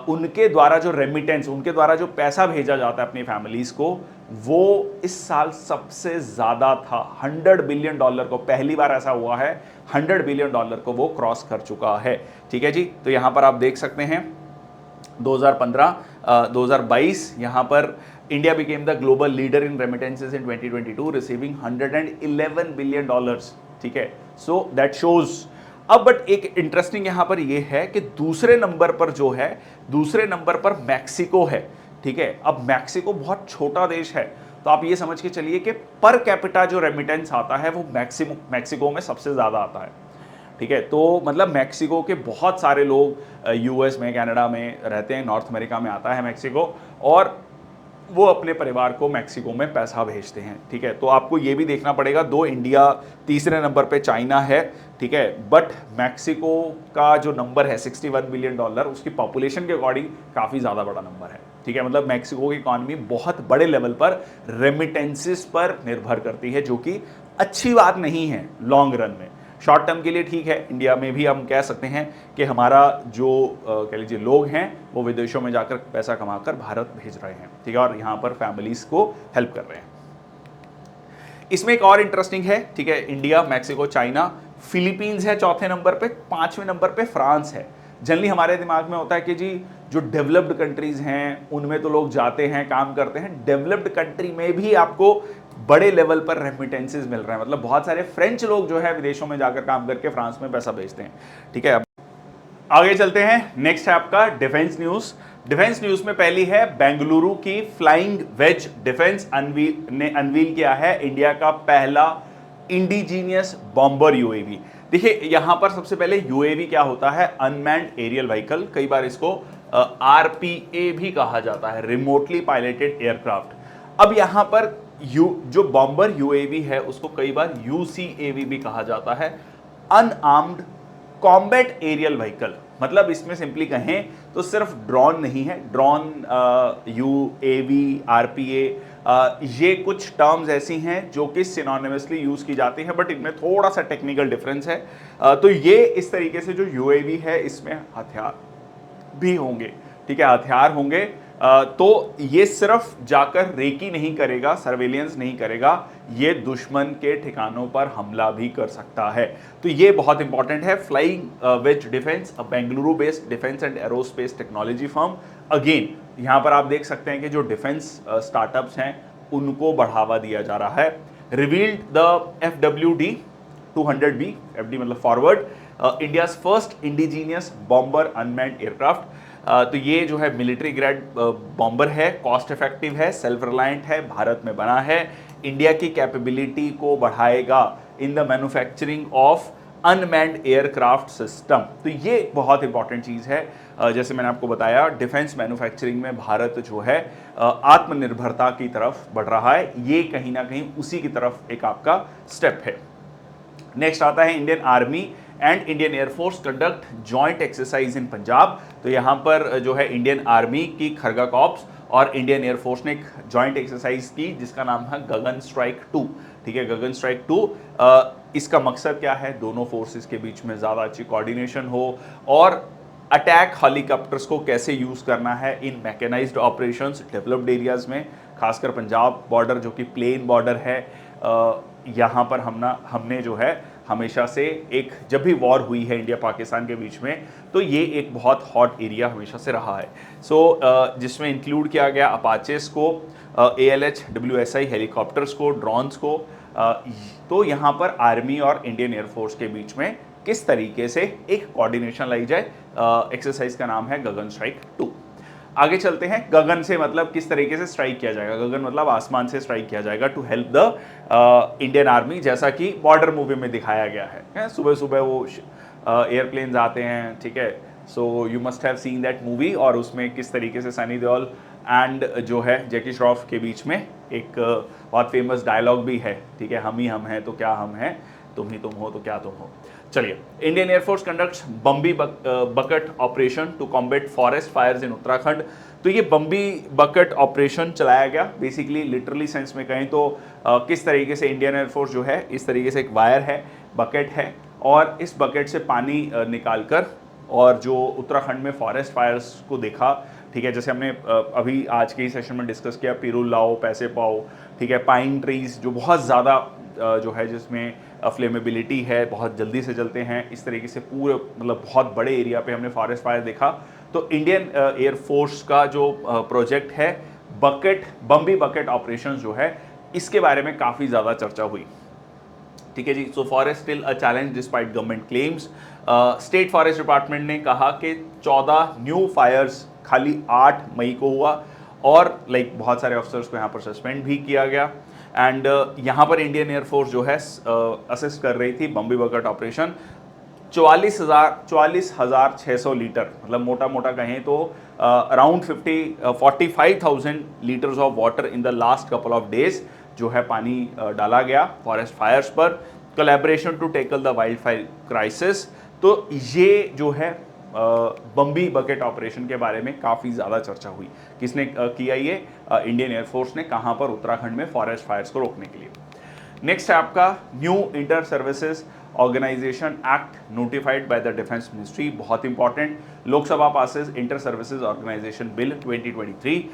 उनके द्वारा जो रेमिटेंस, उनके द्वारा जो पैसा भेजा जाता है अपनी फैमिलीज़ को, वो इस साल सबसे ज़्यादा था। $100 बिलियन को पहली बार ऐसा हुआ है, $100 बिलियन को वो क्रॉस कर चुका है। ठीक है जी, तो यहाँ पर आप देख सकते हैं 2015-2022 यहाँ पर India became the global leader in remittances in 2022 receiving $111 billion. ठीक है, सो दैट शोज। अब बट एक इंटरेस्टिंग यहां पर यह है कि दूसरे नंबर पर जो है, दूसरे नंबर पर मैक्सिको है। ठीक है, अब मैक्सिको बहुत छोटा देश है, तो आप ये समझ के चलिए कि पर कैपिटा जो रेमिटेंस आता है वो मैक्सिको में सबसे ज़्यादा आता है। ठीक है, तो मतलब मैक्सिको के बहुत सारे लोग यूएस में, कनाडा में रहते हैं, नॉर्थ अमेरिका में आता है मैक्सिको, और वो अपने परिवार को मैक्सिको में पैसा भेजते हैं। ठीक है, तो आपको ये भी देखना पड़ेगा, दो इंडिया तीसरे नंबर पे चाइना है। ठीक है, बट मैक्सिको का जो नंबर है $61 बिलियन, उसकी पॉपुलेशन के अकॉर्डिंग काफ़ी ज़्यादा बड़ा नंबर है। ठीक है, मतलब मैक्सिको की इकॉनमी बहुत बड़े लेवल पर रेमिटेंसेस पर निर्भर करती है, जो कि अच्छी बात नहीं है लॉन्ग रन में। शॉर्ट टर्म के लिए ठीक है, इंडिया में भी हम कह सकते हैं कि हमारा जो कह लीजिए लोग हैं वो विदेशों में जाकर पैसा कमाकर भारत भेज रहे हैं। ठीक है, और यहाँ पर फैमिलीज को हेल्प कर रहे हैं। इसमें एक और इंटरेस्टिंग है। ठीक है, इंडिया, मैक्सिको, चाइना, फिलीपींस है चौथे नंबर पे, 5वें नंबर पे फ्रांस है। जनरली हमारे दिमाग में होता है कि जी जो डेवलप्ड कंट्रीज हैं उनमें तो लोग जाते हैं, काम करते हैं। डेवलप्ड कंट्री में भी आपको बड़े लेवल पर रेमिटेंसेस मिल रहे हैं, मतलब बहुत सारे फ्रेंच लोग जो है विदेशों में जाकर काम करके फ्रांस में पैसा भेजते हैं। ठीक है, अब आगे चलते हैं। नेक्स्ट है आपका डिफेंस न्यूज। डिफेंस न्यूज में पहली है बेंगलुरु की फ्लाइंग वेज डिफेंस ने अनवील किया है इंडिया का पहला इंडिजीनियस बॉम्बर यूएवी। देखिए यहां पर सबसे पहले यूएवी क्या होता है, अनमैन्ड एरियल व्हीकल, कई बार इसको आरपीए भी कहा जाता है, रिमोटली पायलटेड एयरक्राफ्ट। अब यहां पर जो बॉम्बर यूएवी है उसको कई बार यूसीएवी भी कहा जाता है, अनआर्म्ड कॉम्बैट एरियल व्हीकल। मतलब इसमें सिंपली कहें तो सिर्फ ड्रोन नहीं है, ड्रोन, यूएवी, आरपीए, ये कुछ टर्म्स ऐसी हैं जो कि सिनोनिमसली यूज की जाती हैं, बट इनमें थोड़ा सा टेक्निकल डिफरेंस है। तो ये इस तरीके से जो यूएवी है इसमें हथियार भी होंगे। ठीक है, हथियार होंगे तो ये सिर्फ जाकर रेकी नहीं करेगा, सर्वेलियंस नहीं करेगा, ये दुश्मन के ठिकानों पर हमला भी कर सकता है। तो ये बहुत इंपॉर्टेंट है। Flying wedge defence, Bengaluru based defence and aerospace technology firm. Again यहाँ पर आप देख सकते हैं कि जो डिफेंस स्टार्टअप्स हैं उनको बढ़ावा दिया जा रहा है। Revealed the FWD 200B, FD मतलब forward, India's first indigenous bomber unmanned aircraft. तो ये जो है मिलिट्री ग्रेड बॉम्बर है, कॉस्ट इफेक्टिव है, सेल्फ रिलायंट है, भारत में बना है, इंडिया की कैपेबिलिटी को बढ़ाएगा in the manufacturing of unmanned aircraft system. तो ये बहुत इंपॉर्टेंट चीज़ है। जैसे मैंने आपको बताया, डिफेंस मैन्युफैक्चरिंग में भारत जो है आत्मनिर्भरता की तरफ बढ़ रहा है, ये कहीं ना कहीं उसी की तरफ एक आपका स्टेप है। नेक्स्ट आता है Indian army and Indian air force conduct joint exercise in Punjab. तो यहाँ पर जो है इंडियन आर्मी की खरगा कॉर्प्स और इंडियन एयरफोर्स ने एक जॉइंट एक्सरसाइज की जिसका नाम है गगन स्ट्राइक 2। ठीक है, गगन स्ट्राइक 2। इसका मकसद क्या है? दोनों फोर्सेस के बीच में ज़्यादा अच्छी कोऑर्डिनेशन हो और अटैक हेलीकॉप्टर्स को कैसे यूज़ करना है इन मैकेनाइज्ड ऑपरेशंस डेवलप्ड एरियाज़ में, खासकर पंजाब बॉर्डर जो कि प्लेन बॉर्डर है। यहाँ पर हमने जो है हमेशा से एक, जब भी वॉर हुई है इंडिया पाकिस्तान के बीच में, तो ये एक बहुत हॉट एरिया हमेशा से रहा है। जिसमें इंक्लूड किया गया अपाचेस को, ALH WSI हेलीकॉप्टर्स को, ड्रोन्स को। तो यहाँ पर आर्मी और इंडियन एयरफोर्स के बीच में किस तरीके से एक कोऑर्डिनेशन लाई जाए, एक्सरसाइज का नाम है गगन स्ट्राइक 2। आगे चलते हैं। गगन से मतलब किस तरीके से स्ट्राइक किया जाएगा? गगन मतलब आसमान से स्ट्राइक किया जाएगा to help the Indian army, जैसा कि बॉर्डर मूवी में दिखाया गया है। सुबह सुबह वो एयरप्लेन्स आते हैं, ठीक है। So you must have seen that movie, और उसमें किस तरीके से सनी देओल एंड जो है जैकी श्रॉफ के बीच में एक बहुत फेमस डायलॉग भी है, ठीक है, हम ही हम हैं तो क्या हम हैं, तुम ही तुम हो तो क्या तुम हो। चलिए, Indian air force conducts Bambi bucket operation to combat forest fires in Uttarakhand. तो ये बम्बी बकेट ऑपरेशन चलाया गया, बेसिकली लिटरली सेंस में कहें तो किस तरीके से इंडियन एयरफोर्स जो है, इस तरीके से एक वायर है, बकेट है, और इस बकेट से पानी निकाल कर और जो उत्तराखंड में फॉरेस्ट फायर्स को देखा, ठीक है, जैसे हमने अभी आज के ही सेशन में डिस्कस किया, पिरुल लाओ पैसे पाओ, ठीक है, पाइन ट्रीज जो बहुत ज़्यादा जो है जिसमें फ्लेमेबिलिटी है, बहुत जल्दी से जलते हैं, इस तरीके से पूरे मतलब बहुत बड़े एरिया पे हमने फॉरेस्ट फायर देखा। तो इंडियन एयरफोर्स का जो प्रोजेक्ट है बम्बी बकेट ऑपरेशन जो है, इसके बारे में काफ़ी ज़्यादा चर्चा हुई। ठीक है जी। So forest still a challenge despite government claims. State forest department ने कहा कि 14 न्यू फायर्स खाली 8 मई को हुआ, और बहुत सारे ऑफिसर्स को यहाँ पर सस्पेंड भी किया गया। एंड यहाँ पर इंडियन एयरफोर्स जो है असिस्ट कर रही थी बम्बी बकेट ऑपरेशन। 44,600 लीटर, मतलब मोटा मोटा कहें तो around 45,000 litres of water in the last couple of days जो है पानी डाला गया फॉरेस्ट फायर्स पर। Collaboration to tackle the wild fire crisis. तो ये जो है बम्बी बकेट ऑपरेशन के बारे में काफ़ी ज़्यादा चर्चा हुई। किसने किया ये? इंडियन एयरफोर्स ने, कहाँ पर? उत्तराखंड में फॉरेस्ट फायर्स को रोकने के लिए। नेक्स्ट है आपका new inter services organisation act notified by the defence ministry. बहुत important, Lok Sabha passes inter services organisation bill 2023।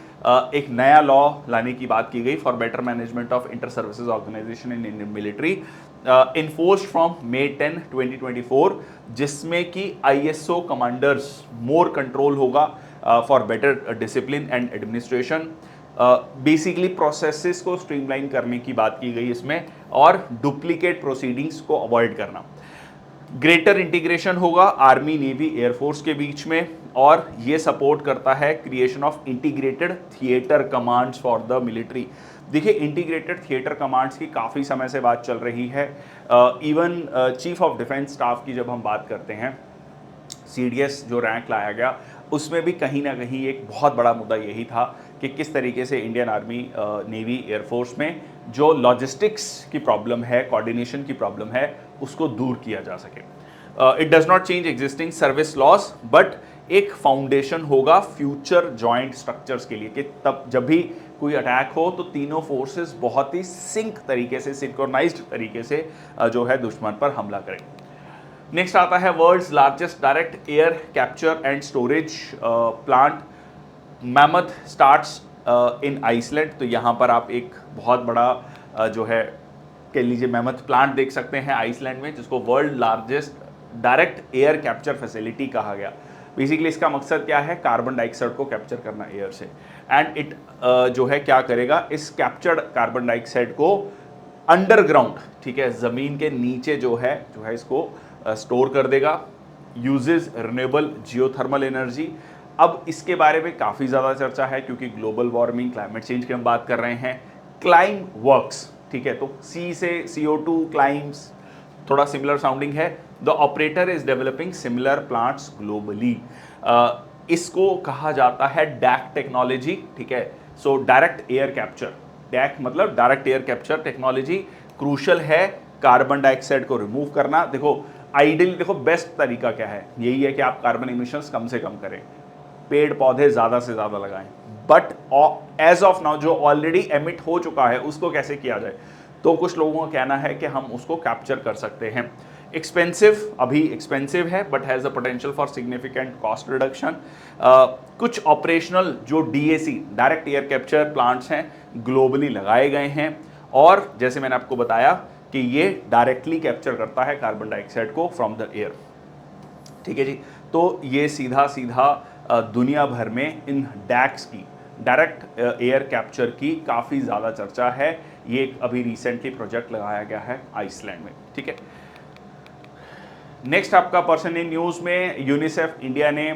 एक नया लॉ लाने की बात की गई for better management of inter services organisation in Indian military, enforced from May 10, 2024, जिसमें कि ISO कमांडर्स मोर कंट्रोल होगा for better discipline and administration. Basically processes को स्ट्रीमलाइन करने की बात की गई इसमें, और डुप्लीकेट प्रोसीडिंग्स को अवॉइड करना। ग्रेटर इंटीग्रेशन होगा आर्मी, नेवी, एयरफोर्स के बीच में, और ये सपोर्ट करता है creation of integrated theatre commands for the military. देखिए, इंटीग्रेटेड थिएटर कमांड्स की काफ़ी समय से बात चल रही है। Even chief of defence staff की जब हम बात करते हैं, CDS जो रैंक लाया गया, उसमें भी कहीं ना कहीं एक बहुत बड़ा मुद्दा यही था कि किस तरीके से इंडियन आर्मी, नेवी, एयरफोर्स में जो लॉजिस्टिक्स की प्रॉब्लम है, कोऑर्डिनेशन की प्रॉब्लम है, उसको दूर किया जा सके। It does not change existing service loss, but एक फाउंडेशन होगा फ्यूचर जॉइंट स्ट्रक्चर्स के लिए, कि तब जब भी कोई अटैक हो तो तीनों फोर्सेस बहुत ही सिंक तरीके से, सिंक्रोनाइज्ड तरीके से जो है दुश्मन पर हमला करें। नेक्स्ट आता है world's largest direct air capture and storage plant Mammoth starts in Iceland. तो यहाँ पर आप एक बहुत बड़ा जो है कह लीजिए मैमथ प्लांट देख सकते हैं आइसलैंड में, जिसको world largest direct air capture facility कहा गया। बेसिकली इसका मकसद क्या है, कार्बन डाइऑक्साइड को कैप्चर करना एयर से, एंड इट जो है क्या करेगा, इस कैप्चर्ड कार्बन डाइऑक्साइड को अंडरग्राउंड, ठीक है, ज़मीन के नीचे जो है इसको स्टोर कर देगा, यूजेस रिन्यूएबल जियोथर्मल एनर्जी। अब इसके बारे में काफ़ी ज़्यादा चर्चा है क्योंकि ग्लोबल वार्मिंग, क्लाइमेट चेंज की हम बात कर रहे हैं। क्लाइम वर्क्स, ठीक है, तो सी से CO2 क्लाइम्स थोड़ा सिमिलर साउंडिंग है। The operator is developing similar plants globally. इसको कहा जाता है डैक टेक्नोलॉजी, ठीक है। So direct air capture, DAC मतलब direct air capture technology crucial है कार्बन डाइऑक्साइड को रिमूव करना। देखो आइडियली, देखो बेस्ट तरीका क्या है, यही है कि आप कार्बन इमिशंस कम से कम करें, पेड़ पौधे ज़्यादा से ज़्यादा लगाएं। बट एज ऑफ नाउ जो ऑलरेडी एमिट हो चुका है उसको कैसे किया जाए, तो कुछ लोगों का कहना है कि हम उसको कैप्चर कर सकते हैं। एक्सपेंसिव, अभी एक्सपेंसिव है but has a potential for significant cost reduction. कुछ ऑपरेशनल जो DAC direct air capture plants हैं ग्लोबली लगाए गए हैं, और जैसे मैंने आपको बताया कि ये डायरेक्टली कैप्चर करता है कार्बन डाइऑक्साइड को फ्रॉम द एयर, ठीक है जी। तो ये सीधा सीधा दुनिया भर में इन डैक्स की, डायरेक्ट एयर कैप्चर की काफ़ी ज़्यादा चर्चा है। ये एक अभी रिसेंटली प्रोजेक्ट लगाया गया है आइसलैंड में, ठीक है। नेक्स्ट आपका पर्सन इन न्यूज़ में, यूनिसेफ इंडिया ने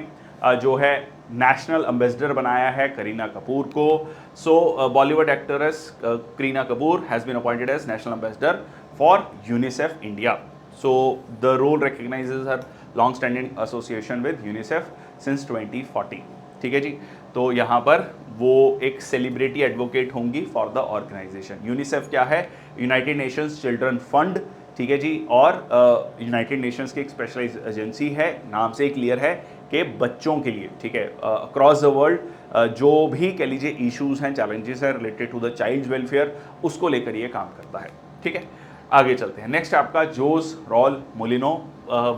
जो है नेशनल एम्बेसडर बनाया है करीना कपूर को। So Bollywood actress Kareena Kapoor has been appointed as national ambassador for UNICEF India. So the role recognises her long standing association with UNICEF since 2014, ठीक है जी। तो यहाँ पर वो एक सेलिब्रिटी एडवोकेट होंगी फॉर द ऑर्गेनाइजेशन। यूनिसेफ क्या है, यूनाइटेड नेशंस चिल्ड्रन फंड, ठीक है जी, और यूनाइटेड नेशंस की एक स्पेशलाइज एजेंसी है, नाम से ही क्लियर है कि बच्चों के लिए, ठीक है, अक्रॉस द वर्ल्ड जो भी कह लीजिए इश्यूज हैं, चैलेंजेस हैं related to the child welfare, उसको लेकर ये काम करता है, ठीक है। आगे चलते हैं। नेक्स्ट आपका जोस रॉल मोलिनो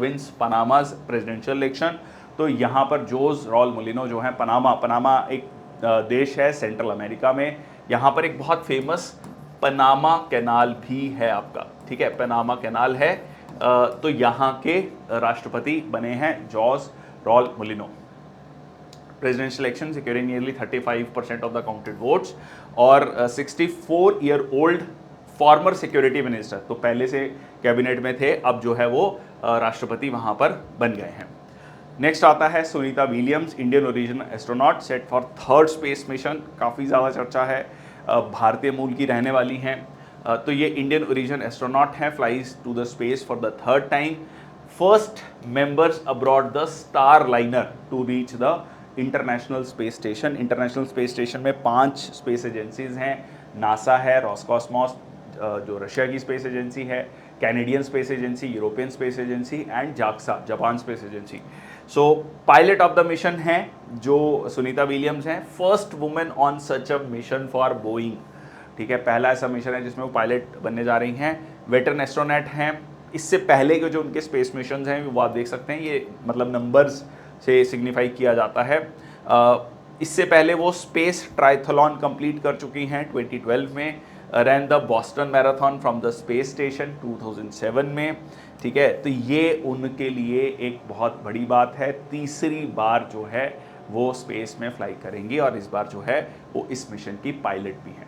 विंस पनामाज प्रेसिडेंशियल इलेक्शन। तो यहाँ पर जोस रॉल मोलिनो जो है, पनामा एक देश है सेंट्रल अमेरिका में। यहाँ पर एक बहुत फेमस पनामा कैनाल भी है आपका, ठीक है, पनामा कैनाल है। तो यहाँ के राष्ट्रपति बने हैं Jose Raul Mulino. Presidential election securing nearly 35% of the counted votes, और 64 year old former security minister, तो पहले से कैबिनेट में थे, अब जो है वो राष्ट्रपति वहाँ पर बन गए हैं। नेक्स्ट आता है Sunita Williams, Indian origin astronaut set for third space mission. काफ़ी ज़्यादा चर्चा है, भारतीय मूल की रहने वाली हैं। तो ये इंडियन ओरिजिन एस्ट्रोनॉट हैं, flies to the space for the third time, first members abroad the Starliner to reach the international space station. International space station में 5 स्पेस एजेंसीज हैं, नासा है, रॉसकॉस्मोस जो रशिया की स्पेस एजेंसी है, Canadian space agency, European space agency and JAXA Japan space agency. So pilot of the mission हैं जो सुनीता विलियम्स हैं, first women on such a mission for Boeing, ठीक है, पहला ऐसा मिशन है जिसमें वो पायलट बनने जा रही हैं। वेटरन एस्ट्रोनॉट हैं। इससे पहले के जो उनके स्पेस मिशन हैं वो आप देख सकते हैं, ये मतलब नंबर्स से सिग्निफाई किया जाता है। इससे पहले वो स्पेस ट्राइथलॉन कंप्लीट कर चुकी हैं 2012 में, रैन the Boston marathon from the space station 2007 में, ठीक है। तो ये उनके लिए एक बहुत बड़ी बात है, तीसरी बार जो है वो स्पेस में फ्लाई करेंगी, और इस बार जो है वो इस मिशन की पायलट भी हैं।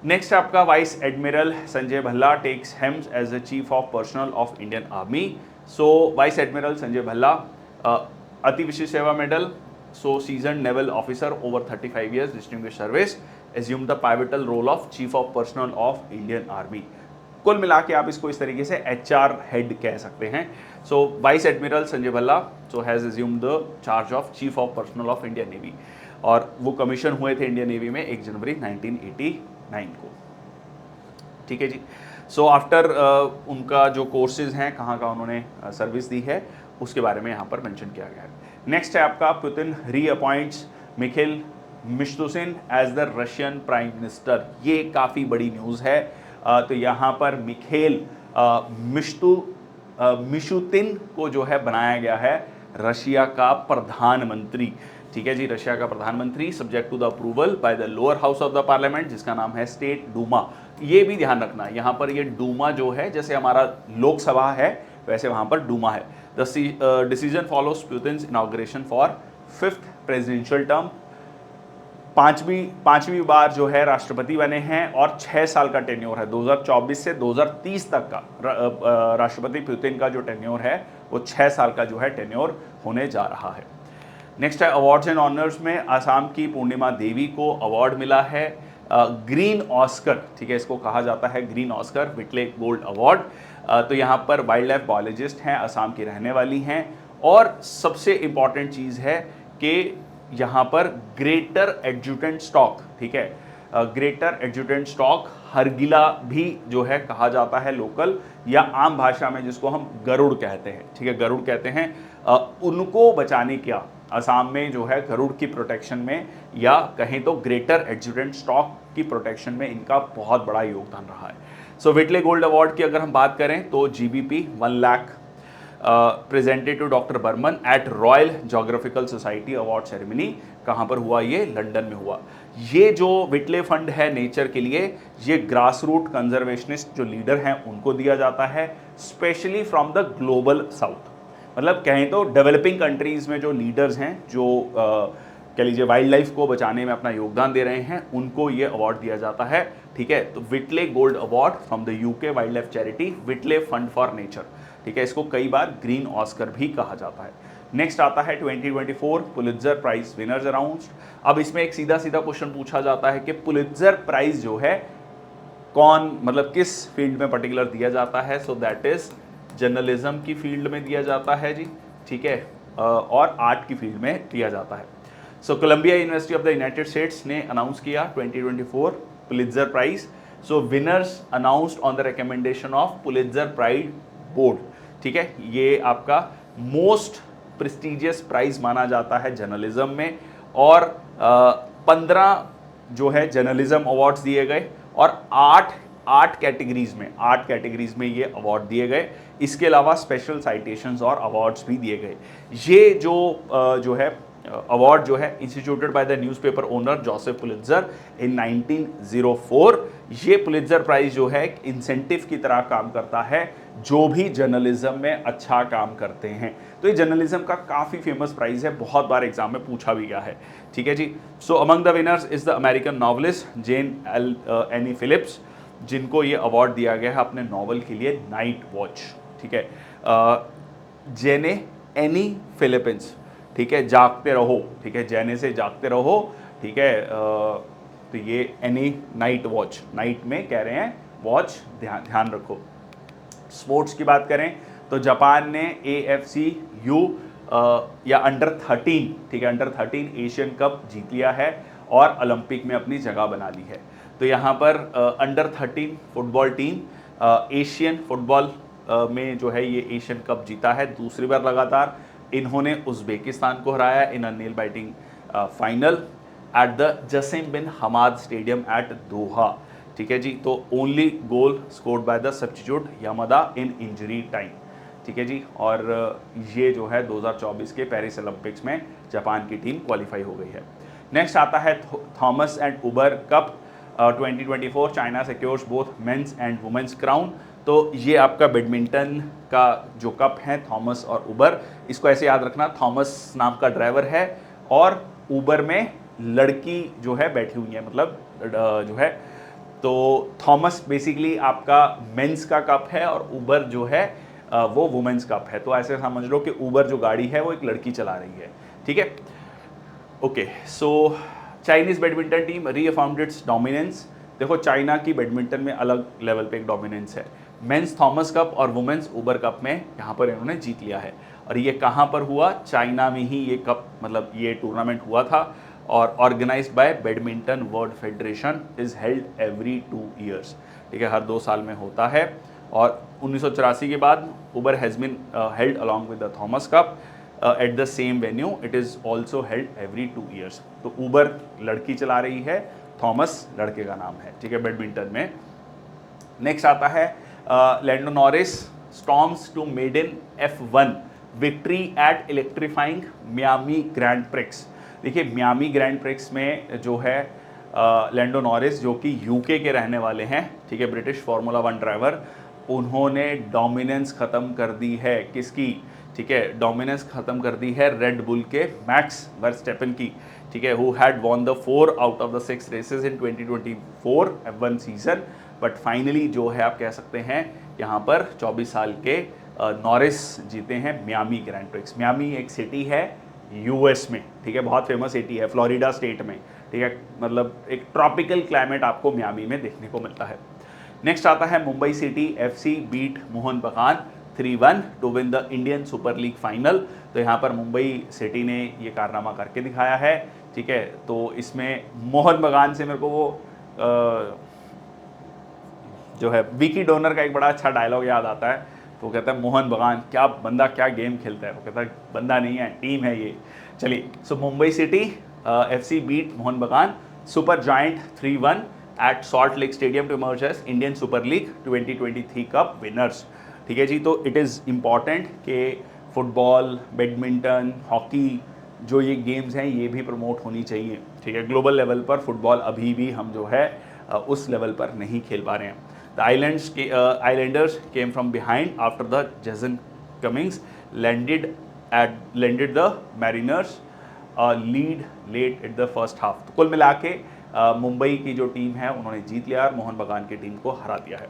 नेक्स्ट आपका vice admiral Sanjay Bhalla takes helms as the chief of personnel of Indian army. सो vice admiral Sanjay Bhalla, Ati Vishisht Seva medal, so seasoned naval officer over 35 years distinguished service, assume the pivotal role of chief of personnel of Indian army. कुल मिला के आप इसको इस तरीके से HR हेड कह सकते हैं। So vice admiral Sanjay Bhalla so has assume the charge of chief of personnel of Indian navy, और वो कमीशन हुए थे इंडियन नेवी में 1 जनवरी 1989 को, ठीक है जी। सो आफ्टर उनका जो कोर्सेज हैं, कहाँ कहाँ उन्होंने सर्विस दी है, उसके बारे में यहाँ पर मेंशन किया गया है। नेक्स्ट है आपका Putin reappoints Mikhail Mishustin as the Russian prime minister. ये काफ़ी बड़ी न्यूज़ है। तो यहाँ पर मिखेल मिशुस्तिन को जो है बनाया गया है रशिया का प्रधानमंत्री। ठीक है जी, रशिया का प्रधानमंत्री, subject to the approval by the lower house of the parliament, जिसका नाम है स्टेट डूमा। ये भी ध्यान रखना, यहाँ पर ये डूमा जो है, जैसे हमारा लोकसभा है वैसे वहाँ पर डूमा है। The decision follows Putin's inauguration for 5th presidential term. पांचवी बार जो है राष्ट्रपति बने हैं और 6 साल का टेन्योर है, 2024 से 2030 तक का राष्ट्रपति पुतिन का जो टेन्योर है वो 6 साल का जो है टेन्योर होने जा रहा है। नेक्स्ट है अवार्ड्स एंड ऑनर्स में आसाम की पूर्णिमा देवी को अवार्ड मिला है ग्रीन ऑस्कर, ठीक है, इसको कहा जाता है ग्रीन ऑस्कर व्हिटले गोल्ड अवार्ड। तो यहाँ पर वाइल्ड लाइफ बायोलॉजिस्ट हैं, आसाम की रहने वाली हैं, और सबसे इंपॉर्टेंट चीज़ है कि यहाँ पर ग्रेटर एडजुटेंट स्टॉक, ठीक है, ग्रेटर एडजुटेंट स्टॉक हरगिला भी जो है कहा जाता है लोकल या आम भाषा में जिसको हम गरुड़ कहते हैं, ठीक है, गरुड़ कहते हैं, उनको बचाने क्या असम में जो है गरुड़ की प्रोटेक्शन में या कहें तो ग्रेटर एडजुटेंट स्टॉक की प्रोटेक्शन में इनका बहुत बड़ा योगदान रहा है। सो व्हिटले गोल्ड अवार्ड की अगर हम बात करें तो GBP 1 lakh presented to doctor Barman at Royal Geographical Society award ceremony. कहाँ पर हुआ? ये लंदन में हुआ। ये जो व्हिटले फंड है नेचर के लिए, ये ग्रास रूट कंजर्वेशनिस्ट जो लीडर हैं उनको दिया जाता है, specially from the global south. मतलब कहें तो डेवलपिंग कंट्रीज में जो लीडर्स हैं, जो कह लीजिए वाइल्ड लाइफ को बचाने में अपना योगदान दे रहे हैं, उनको ये अवार्ड दिया जाता है, ठीक है। तो Whitley gold award from the UK wild life charity Whitley fund for nature, ठीक है, इसको कई बार ग्रीन ऑस्कर भी कहा जाता है। नेक्स्ट आता है 2024 पुलित्जर प्राइज विनर्स अनाउंस्ड। अब इसमें एक सीधा सीधा क्वेश्चन पूछा जाता है कि पुलित्जर प्राइज जो है कौन, मतलब किस फील्ड में पर्टिकुलर दिया जाता है? सो दैट इज जर्नलिज्म की फील्ड में दिया जाता है जी, ठीक है, और आर्ट की फील्ड में दिया जाता है। So Columbia university of the United States ने अनाउंस किया 2024 Pulitzer prize. So winners announced on the recommendation of Pulitzer prize board, ठीक है। ये आपका मोस्ट प्रेस्टिजियस प्राइज माना जाता है जर्नलिज्म में, और 15 जो है जर्नलिज्म अवार्ड्स दिए गए और 8 कैटेगरीज में ये अवार्ड दिए गए। इसके अलावा स्पेशल साइटेशंस और अवार्ड्स भी दिए गए। ये जो है अवार्ड जो है instituted by the newspaper owner Joseph Pulitzer in 1904। ये पुलित्जर प्राइज जो है एक इंसेंटिव की तरह काम करता है जो भी जर्नलिज्म में अच्छा काम करते हैं। तो ये जर्नलिज्म का काफ़ी फेमस प्राइज है, बहुत बार एग्जाम में पूछा भी गया है, ठीक है जी। So among the winners is the American novelist Jayne Anne Phillips, जिनको ये अवार्ड दिया गया है अपने नॉवल के लिए नाइट वॉच, ठीक है। जेने एनी फिलिपिन्स, ठीक है, जागते रहो, ठीक है, जैने से जागते रहो, ठीक है। तो ये एनी नाइट वॉच, नाइट में कह रहे हैं, वॉच ध्यान रखो। स्पोर्ट्स की बात करें तो जापान ने AFCU या अंडर 13, ठीक है, अंडर 13 एशियन कप जीत लिया है और ओलंपिक में अपनी जगह बना ली है। तो यहाँ पर under 13 football team Asian football में जो है ये एशियन कप जीता है दूसरी बार लगातार। इन्होंने उज़्बेकिस्तान को हराया in a nail biting final at the Jassim bin Hamad stadium at Doha, ठीक है जी। तो only goal scored by the substitute Yamada in injury time, ठीक है जी। और ये जो है 2024 के पेरिस ओलंपिक्स में जापान की टीम क्वालिफाई हो गई है। नेक्स्ट आता है Thomas and Uber cup 2024, China secures both men's and women's crown. तो ये आपका बैडमिंटन का जो कप है थॉमस और उबर, इसको ऐसे याद रखना, थॉमस नाम का ड्राइवर है और उबर में लड़की जो है बैठी हुई है, मतलब जो है, तो थॉमस बेसिकली आपका मेंस का कप है और उबर जो है वो वुमेन्स कप है। तो ऐसे समझ लो कि उबर जो गाड़ी है वो एक लड़की चला रही है, ठीक है। Okay, so Chinese badminton team reaffirmed its dominance. देखो चाइना की बैडमिंटन में अलग लेवल पे एक डोमिनेंस है। मेंस थॉमस कप और वुमेन्स उबर कप में यहाँ पर इन्होंने जीत लिया है। और ये कहाँ पर हुआ? चाइना में ही ये कप, मतलब ये टूर्नामेंट हुआ था और organised by Badminton World Federation, is held every 2 years, ठीक है, हर 2 साल में होता है। और 1984 के बाद Uber has been held along with the Thomas cup at the same venue, it is also held every 2 years. तो उबर लड़की चला रही है, थॉमस लड़के का नाम है, ठीक है, बैडमिंटन में। नेक्स्ट आता है Lando Norris storms to maiden F1 victory at electrifying Miami Grand Prix. देखिए मियामी ग्रैंड प्रिक्स में जो है लैंडो नॉरिस जो कि यूके के रहने वाले हैं, ठीक है, ब्रिटिश फार्मूला 1 ड्राइवर, उन्होंने डोमिनेंस ख़त्म कर दी है किसकी, ठीक है, डोमिनेंस ख़त्म कर दी है रेड बुल के मैक्स वर्स्टेपन की, ठीक है, who had won the 4 out of the 6 races in 2024 F1 season, but finally जो है आप कह सकते हैं यहाँ पर 24 साल के नॉरिस जीते हैं मियामी ग्रैंड प्रिक्स। मियामी एक सिटी है यूएस में, ठीक है, बहुत फेमस सिटी है फ्लोरिडा स्टेट में, ठीक है, मतलब एक ट्रॉपिकल क्लाइमेट आपको मियामी में देखने को मिलता है। नेक्स्ट आता है Mumbai city FC beat Mohun Bagan 3-1 to win the Indian super League final. तो यहाँ पर मुंबई सिटी ने ये कारनामा करके दिखाया है, ठीक है। तो इसमें मोहन बगान से मेरे को वो जो है विकी डोनर का एक बड़ा अच्छा डायलॉग याद आता है। तो वो कहता है मोहन बगान क्या बंदा क्या गेम खेलता है, वो कहता है बंदा नहीं है टीम है ये। चलिए, so Mumbai city FC beat Mohun Bagan super giant 3-1 at Salt Lake stadium to emerge as Indian super league 2023 cup winners, ठीक है जी। तो इट इज़ इम्पॉर्टेंट कि फुटबॉल, बैडमिंटन, हॉकी जो ये गेम्स हैं ये भी प्रमोट होनी चाहिए, ठीक है। ग्लोबल लेवल पर फुटबॉल अभी भी हम जो है उस लेवल पर नहीं खेल पा रहे हैं। The Islanders came from behind after the Jason Cummings landed the Mariners lead late at the first half. तो कुल मिला के मुंबई की जो टीम है उन्होंने जीत लिया और मोहन बगान की टीम को हरा दिया है।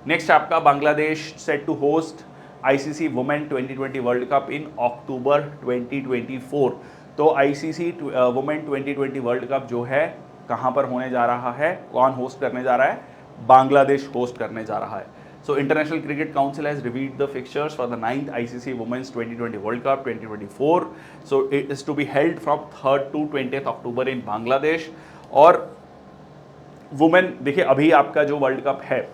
नेक्स्ट आपका Bangladesh set to host ICC women 2020 world cup in October 2024। तो आईसीसी वुमेन 2020 वर्ल्ड कप जो है कहाँ पर होने जा रहा है, कौन होस्ट करने जा रहा है, बांग्लादेश होस्ट करने जा रहा है। So international cricket council has revealed the fixtures for the 9th ICC women's 2020 world cup 2024। So it is to be held from 3rd to 20th October in Bangladesh. और वुमेन देखिए अभी आपका जो वर्ल्ड कप है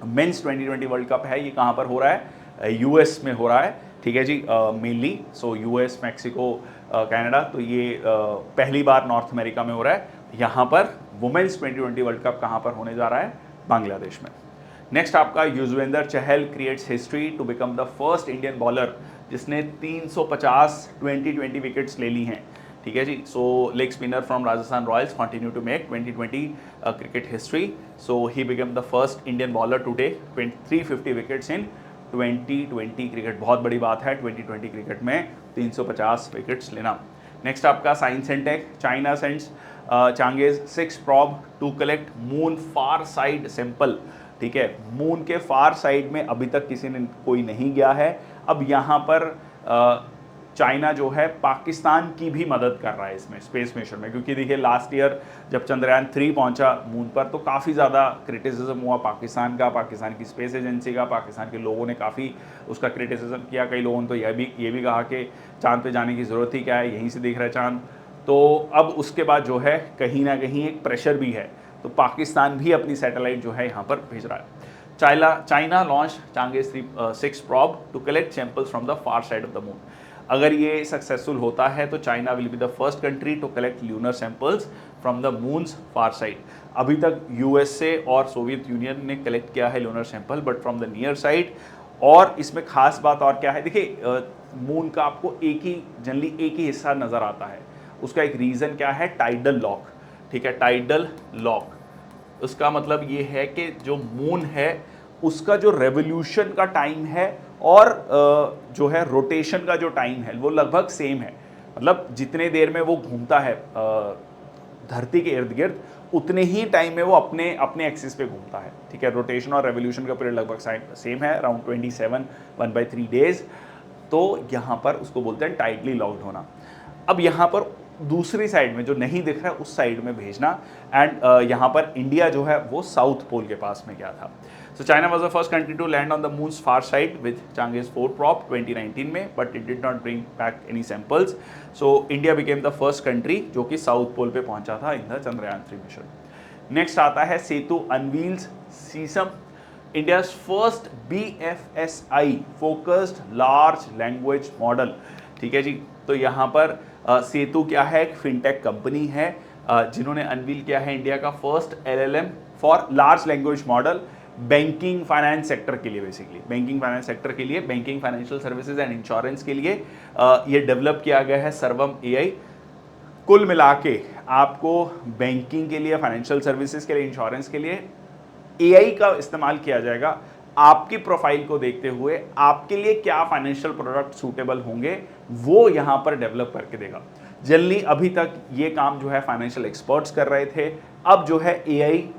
मेंस 2020 वर्ल्ड कप है ये कहाँ पर हो रहा है, यूएस में हो रहा है, ठीक है जी, mainly. So US, Mexico, Canada, तो ये पहली बार नॉर्थ अमेरिका में हो रहा है। यहाँ पर वुमेन्स 2020 वर्ल्ड कप कहाँ पर होने जा रहा है, बांग्लादेश में। नेक्स्ट आपका Yuzvendra Chahal creates history to become the first Indian bowler जिसने 350 2020 विकेट्स ले ली हैं, ठीक है जी। So leg spinner from Rajasthan Royals continue to make 2020 cricket history. So he become the first Indian bowler to take 350 wickets in 2020 cricket. बहुत बड़ी बात है 2020 क्रिकेट में 350 विकेट्स लेना। नेक्स्ट आपका science and tech, China sends Chang'e 6 probe to collect moon far side sample, ठीक है। मून के फार साइड में अभी तक किसी ने कोई नहीं गया है। अब यहाँ पर चाइना जो है पाकिस्तान की भी मदद कर रहा है इसमें स्पेस मिशन में, क्योंकि देखिए लास्ट ईयर जब चंद्रयान 3 पहुंचा मून पर तो काफ़ी ज़्यादा क्रिटिसिज्म हुआ पाकिस्तान का, पाकिस्तान की स्पेस एजेंसी का, पाकिस्तान के लोगों ने काफ़ी उसका क्रिटिसिज्म किया। कई लोगों ने तो ये भी कहा कि चांद पे जाने की ज़रूरत ही क्या है, यहीं से दिख रहा है चांद। तो अब उसके बाद जो है कहीं ना कहीं एक प्रेशर भी है, तो पाकिस्तान भी अपनी सैटेलाइट जो है यहाँ पर भेज रहा है। China launch Chang'e 6 probe to collect samples from the far side of the moon. अगर ये सक्सेसफुल होता है तो China will be the first country to collect lunar samples from the moon's far side. अभी तक यूएसए और सोवियत यूनियन ने कलेक्ट किया है lunar sample, but from the near side. और इसमें खास बात और क्या है, देखिए मून का आपको जनरली एक ही हिस्सा नज़र आता है। उसका एक रीज़न क्या है, टाइडल लॉक, ठीक है, टाइडल लॉक। उसका मतलब ये है कि जो मून है उसका जो रेवोल्यूशन का टाइम है और जो है रोटेशन का जो टाइम है वो लगभग सेम है। मतलब जितने देर में वो घूमता है धरती के इर्द गिर्द उतने ही टाइम में वो अपने एक्सिस पे घूमता है, ठीक है। रोटेशन और रेवोल्यूशन का पीरियड लगभग सेम है, अराउंड 27 1/3 डेज। तो यहाँ पर उसको बोलते हैं टाइटली लॉक्ड होना। अब यहाँ पर दूसरी साइड में जो नहीं दिख रहा है उस साइड में भेजना। एंड यहाँ पर इंडिया जो है वो साउथ पोल के पास में गया था। So China was the first country to land on the moon's far side with Chang'e 4 probe 2019 में, but it did not bring back any samples. So India became the first country जो कि साउथ पोल पे पहुंचा था in the Chandrayaan 3 mission. Next आता है Setu unveils Sesame, India's first BFSI focused large language model, ठीक है जी। तो यहाँ पर सेतु क्या है, एक फिनटेक कंपनी है जिन्होंने अनवील किया है इंडिया का first LLM for large language model banking finance sector के लिए। बेसिकली बैंकिंग फाइनेंस सेक्टर के लिए, banking financial services and insurance के लिए ये डेवलप किया गया है सर्वम AI। कुल मिला के आपको बैंकिंग के लिए, फाइनेंशियल सर्विसेज के लिए, इंश्योरेंस के लिए एआई का इस्तेमाल किया जाएगा। आपकी प्रोफाइल को देखते हुए आपके लिए क्या फाइनेंशियल प्रोडक्ट सूटेबल होंगे वो यहां पर डेवलप करके देगा। जनरली अभी तक ये काम जो है फाइनेंशियल एक्सपर्ट्स कर रहे थे, अब जो है एआई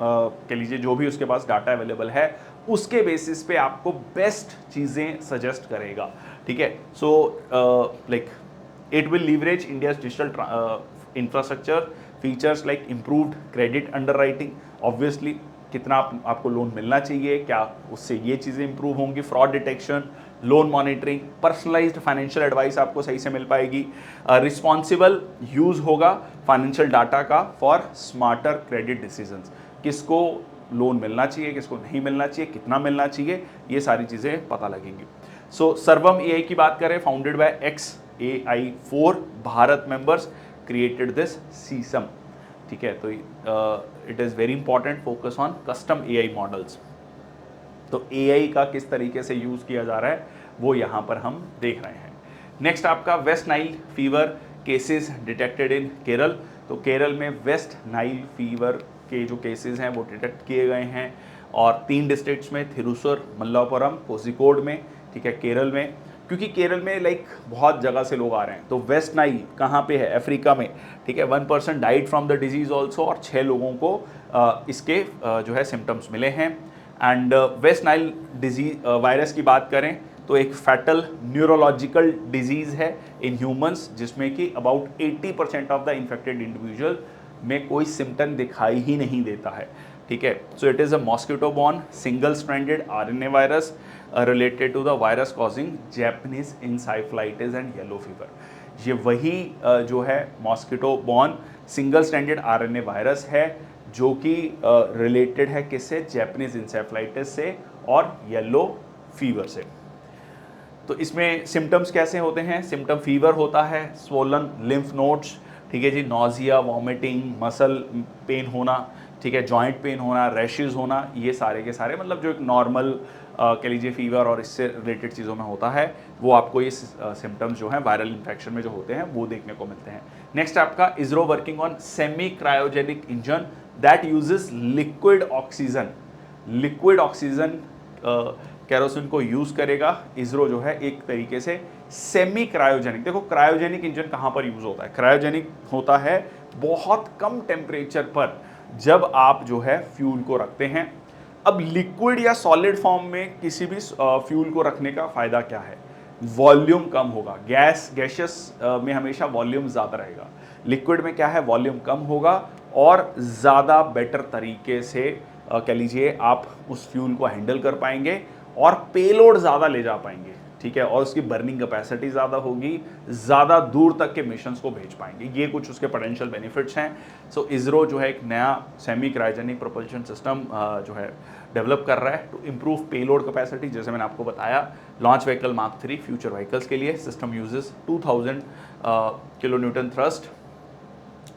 कह लीजिए जो भी उसके पास डाटा अवेलेबल है उसके बेसिस पे आपको बेस्ट चीज़ें सजेस्ट करेगा। ठीक है, so like it will leverage India's digital infrastructure features like improved credit underwriting. Obviously कितना आपको लोन मिलना चाहिए, क्या उससे ये चीज़ें इंप्रूव होंगी, fraud detection, loan monitoring, personalised financial advice आपको सही से मिल पाएगी, रिस्पॉन्सिबल यूज होगा फाइनेंशियल डाटा का फॉर स्मार्टर क्रेडिट डिसीजंस। किसको लोन मिलना चाहिए, किसको नहीं मिलना चाहिए, कितना मिलना चाहिए, ये सारी चीज़ें पता लगेंगी। सो सर्वम एआई की बात करें, founded by XAI4 Bharat members created this Sesame. ठीक है, तो it is very important focus on custom AI models. तो एआई का किस तरीके से यूज़ किया जा रहा है वो यहाँ पर हम देख रहे हैं। नेक्स्ट आपका West Nile fever cases detected in Kerala. तो केरल में वेस्ट नाइल फीवर के जो केसेस हैं वो डिटेक्ट किए गए हैं और 3 डिस्ट्रिक्ट्स में, थिरुसर, मल्लापुरम, कोझिकोड में। ठीक है, केरल में, क्योंकि केरल में लाइक बहुत जगह से लोग आ रहे हैं। तो वेस्ट नाइल कहाँ पे है? अफ्रीका में। ठीक है, 1 person died from the disease also और 6 लोगों को इसके जो है सिम्टम्स मिले हैं। And West Nile disease virus की बात करें तो एक फैटल न्यूरोलॉजिकल डिजीज़ है इन ह्यूमंस, जिसमें कि about 80% of the infected individual में कोई सिम्टम दिखाई ही नहीं देता है। ठीक है, so it is a mosquito borne single stranded RNA virus related to the virus causing Japanese encephalitis and yellow fever. ये वही जो है mosquito borne single stranded RNA virus है जो कि रिलेटेड है किससे? जैपनीज इंसेफ्लाइटिस से और येलो फीवर से। तो इसमें सिम्टम्स कैसे होते हैं? सिम्टम फीवर होता है, स्वोलन लिम्फ नोड्स, ठीक है जी, नॉजिया, वॉमिटिंग, मसल पेन होना, ठीक है, जॉइंट पेन होना, रैशेज होना, ये सारे के सारे मतलब जो एक नॉर्मल कह लीजिए फीवर और इससे रिलेटेड चीज़ों में होता है वो आपको ये सिम्टम्स जो हैं वायरल इन्फेक्शन में जो होते हैं वो देखने को मिलते हैं। नेक्स्ट आपका ISRO working on semi cryogenic engine that uses liquid oxygen. Liquid oxygen kerosene को यूज़ करेगा इसरो जो है एक तरीके से सेमी क्रायोजेनिक। देखो क्रायोजेनिक इंजन कहाँ पर यूज़ होता है? क्रायोजेनिक होता है बहुत कम टेम्परेचर पर जब आप जो है फ्यूल को रखते हैं। अब लिक्विड या सॉलिड फॉर्म में किसी भी फ्यूल को रखने का फ़ायदा क्या है? वॉल्यूम कम होगा। गैशियस में हमेशा वॉल्यूम ज़्यादा रहेगा, लिक्विड में क्या है? वॉल्यूम कम होगा और ज़्यादा बेटर तरीके से कह लीजिए आप उस फ्यूल को हैंडल कर पाएंगे और पेलोड ज़्यादा ले जा पाएंगे। ठीक है, और उसकी बर्निंग कैपेसिटी ज़्यादा होगी, ज़्यादा दूर तक के मिशंस को भेज पाएंगे। ये कुछ उसके पोटेंशियल बेनिफिट्स हैं। सो इसरो जो है एक नया सेमी क्रायोजेनिक प्रोपल्शन सिस्टम जो है डेवलप कर रहा है टू इम्प्रूव पेलोड कैपेसिटी। जैसे मैंने आपको बताया, launch vehicle mark 3 future vehicles के लिए system uses 2000 kilonewton thrust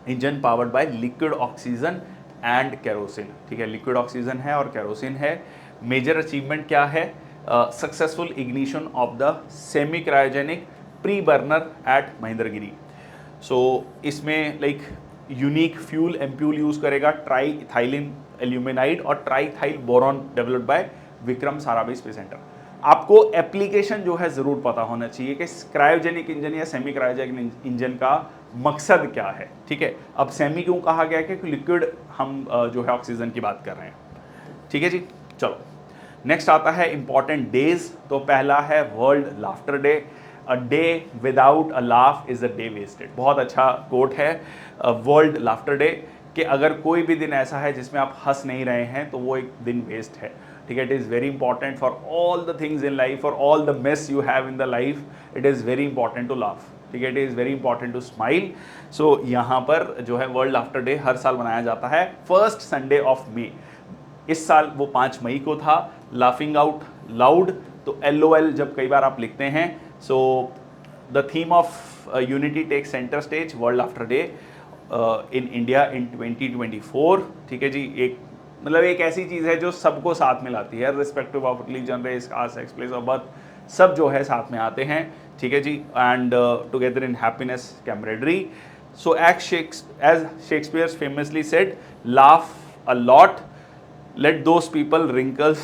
engine powered by liquid oxygen and kerosene. ठीक है, लिक्विड ऑक्सीजन है और केरोसिन है। मेजर अचीवमेंट क्या है? Successful ignition of the semi cryogenic pre burner at Mahendragiri. So इसमें like unique fuel ampoule use करेगा, ट्राई इथाइलिन एल्यूमिनाइड और tri ethyl boron developed by Vikram Sarabhai space centre. आपको एप्लीकेशन जो है ज़रूर पता होना चाहिए कि क्रायोजेनिक इंजन या सेमी क्रायोजेनिक इंजन का मकसद क्या है। ठीक है, अब सेमी क्यों कहा गया कि लिक्विड हम जो है ऑक्सीजन की बात कर रहे हैं। ठीक है जी, चलो नेक्स्ट आता है इंपॉर्टेंट डेज। तो पहला है world laughter day. A day without a laugh is a day wasted. बहुत अच्छा कोट है वर्ल्ड लाफ्टर डे कि अगर कोई भी दिन ऐसा है जिसमें आप हंस नहीं रहे हैं तो वो एक दिन वेस्ट है। ठीक है, it is very important for all the things in life, for all the mess you have in the life, it is very important to laugh. ठीक है, it is very important to smile. So यहाँ पर जो है वर्ल्ड लाफ्टर डे हर साल मनाया जाता है फर्स्ट संडे ऑफ मे। इस साल वो 5 मई को था। लाफिंग आउट लाउड, तो LOL जब कई बार आप लिखते हैं, so the theme of unity take centre stage world laughter day in India in 2024। ठीक है जी, एक मतलब एक ऐसी चीज़ है जो सबको साथ में लाती है, respective of religion, race, caste, sex, place of birth, सब जो है साथ में आते हैं। ठीक है जी, and together in happiness camaraderie. So as Shakespeare famously said, laugh a lot, let those people wrinkles,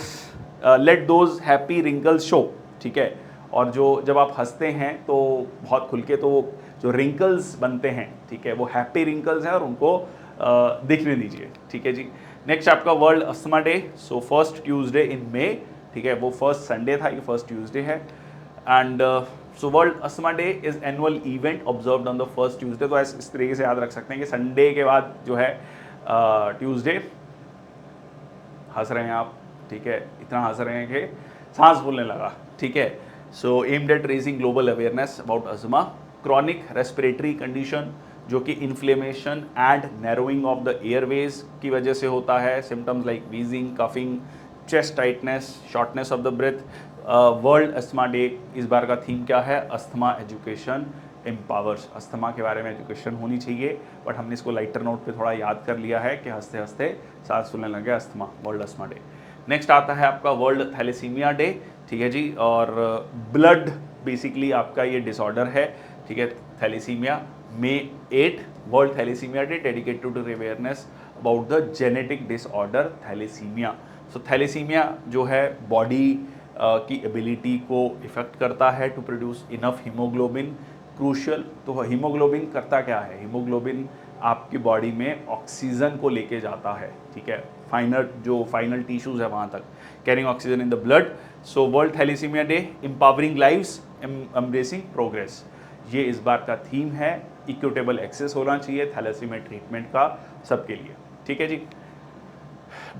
let those happy wrinkles show, ठीक है। और जो जब आप हंसते हैं तो बहुत खुल के, तो जो रिंकल्स बनते हैं, ठीक है, वो हैप्पी रिंकल्स हैं और उनको दिखने दीजिए, ठीक है जी। नेक्स्ट आपका world asthma day, so first Tuesday in May, ठीक है, वो फर्स्ट संडे था, ये फर्स्ट ट्यूसडे है। And so world asthma day is annual event observed on the first Tuesday. तो इस तरीके से याद रख सकते हैं कि संडे के बाद जो है ट्यूसडे, हंस रहे हैं आप, ठीक है, इतना हंस रहे हैं कि सांस फूलने लगा, ठीक है। So aimed at raising global awareness about asthma, chronic respiratory condition जो कि inflammation and narrowing of the airways की वजह से होता है, symptoms like wheezing, coughing, chest tightness, shortness of the breath. World asthma day, इस बार का थीम क्या है? Asthma education empowers. अस्थमा के बारे में एजुकेशन होनी चाहिए, बट हमने इसको लाइटर नोट पे थोड़ा याद कर लिया है कि हंसते हंसते सांस फूलने लगे, asthma, world asthma day. Next आता है आपका वर्ल्ड थैलेसीमिया डे, ठीक है जी। और ब्लड बेसिकली आपका ये डिसऑर्डर है, ठीक है, thalassaemia. May 8 world thalassaemia day dedicated to awareness about the genetic disorder thalassaemia. So thalassaemia जो है बॉडी की एबिलिटी को इफेक्ट करता है to produce enough haemoglobin, crucial. तो हीमोग्लोबिन करता क्या है? हीमोग्लोबिन आपकी बॉडी में ऑक्सीजन को लेके जाता है, ठीक है, फाइनल टिश्यूज है वहाँ तक, carrying oxygen in the blood. So world thalassaemia day, empowering lives, embracing progress, ये इस बार का थीम है। इक्विटेबल एक्सेस होना चाहिए थैलेसीमिया ट्रीटमेंट का सबके लिए, ठीक है जी।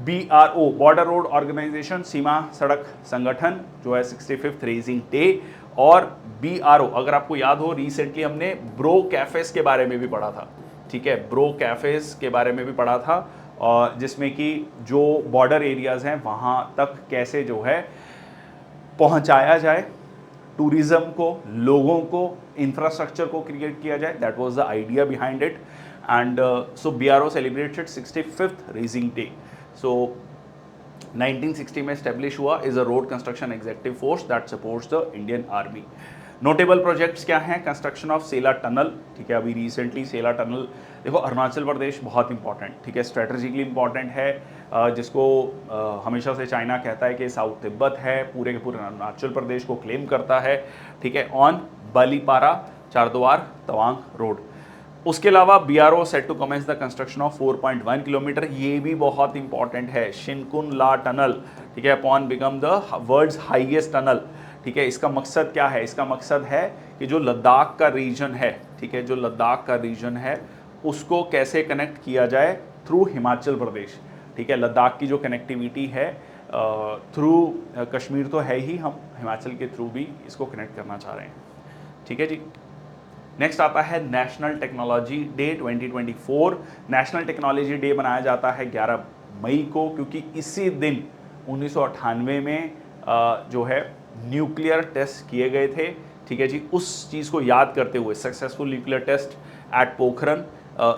BRO, बॉर्डर रोड ऑर्गेनाइजेशन, सीमा सड़क संगठन जो है 65th रेजिंग डे। और BRO, अगर आपको याद हो, रिसेंटली हमने ब्रो कैफेस के बारे में भी पढ़ा था, ठीक है, ब्रो कैफेस के बारे में भी पढ़ा था, और जिसमें कि जो बॉर्डर एरियाज हैं वहाँ तक कैसे जो है पहुँचाया जाए टूरिज्म को, लोगों को, इंफ्रास्ट्रक्चर को क्रिएट किया जाए। That was the idea behind it. And so BRO celebrated 65th raising day. So 1960 में स्टेब्लिश हुआ, is a road construction executive force that supports the Indian army. Notable projects क्या हैं? कंस्ट्रक्शन ऑफ सेला टनल, ठीक है, अभी रिसेंटली सेला टनल, देखो अरुणाचल प्रदेश बहुत इंपॉर्टेंट, ठीक है, स्ट्रेटेजिकली इंपॉर्टेंट है, जिसको हमेशा से चाइना कहता है कि साउथ तिब्बत है, पूरे के पूरे अरुणाचल प्रदेश को क्लेम करता है, ठीक है, ऑन बालीपारा चारद्वार तवांग रोड। उसके अलावा BRO set to commence the construction of 4.1 kilometre, ये भी बहुत इंपॉर्टेंट है, शिनकुन ला टनल, ठीक है, upon become the world's highest tunnel, ठीक है। इसका मकसद क्या है? इसका मकसद है कि जो लद्दाख का रीजन है, ठीक है, जो लद्दाख का रीजन है उसको कैसे कनेक्ट किया जाए थ्रू हिमाचल प्रदेश, ठीक है। लद्दाख की जो कनेक्टिविटी है थ्रू कश्मीर तो है ही, हम हिमाचल के थ्रू भी इसको कनेक्ट करना चाह रहे हैं, ठीक है जी। नेक्स्ट आता है national technology day 2024। National technology day मनाया जाता है 11 मई को, क्योंकि इसी दिन 1998 में जो है न्यूक्लियर टेस्ट किए गए थे, ठीक है जी। उस चीज़ को याद करते हुए successful nuclear test at Pokhran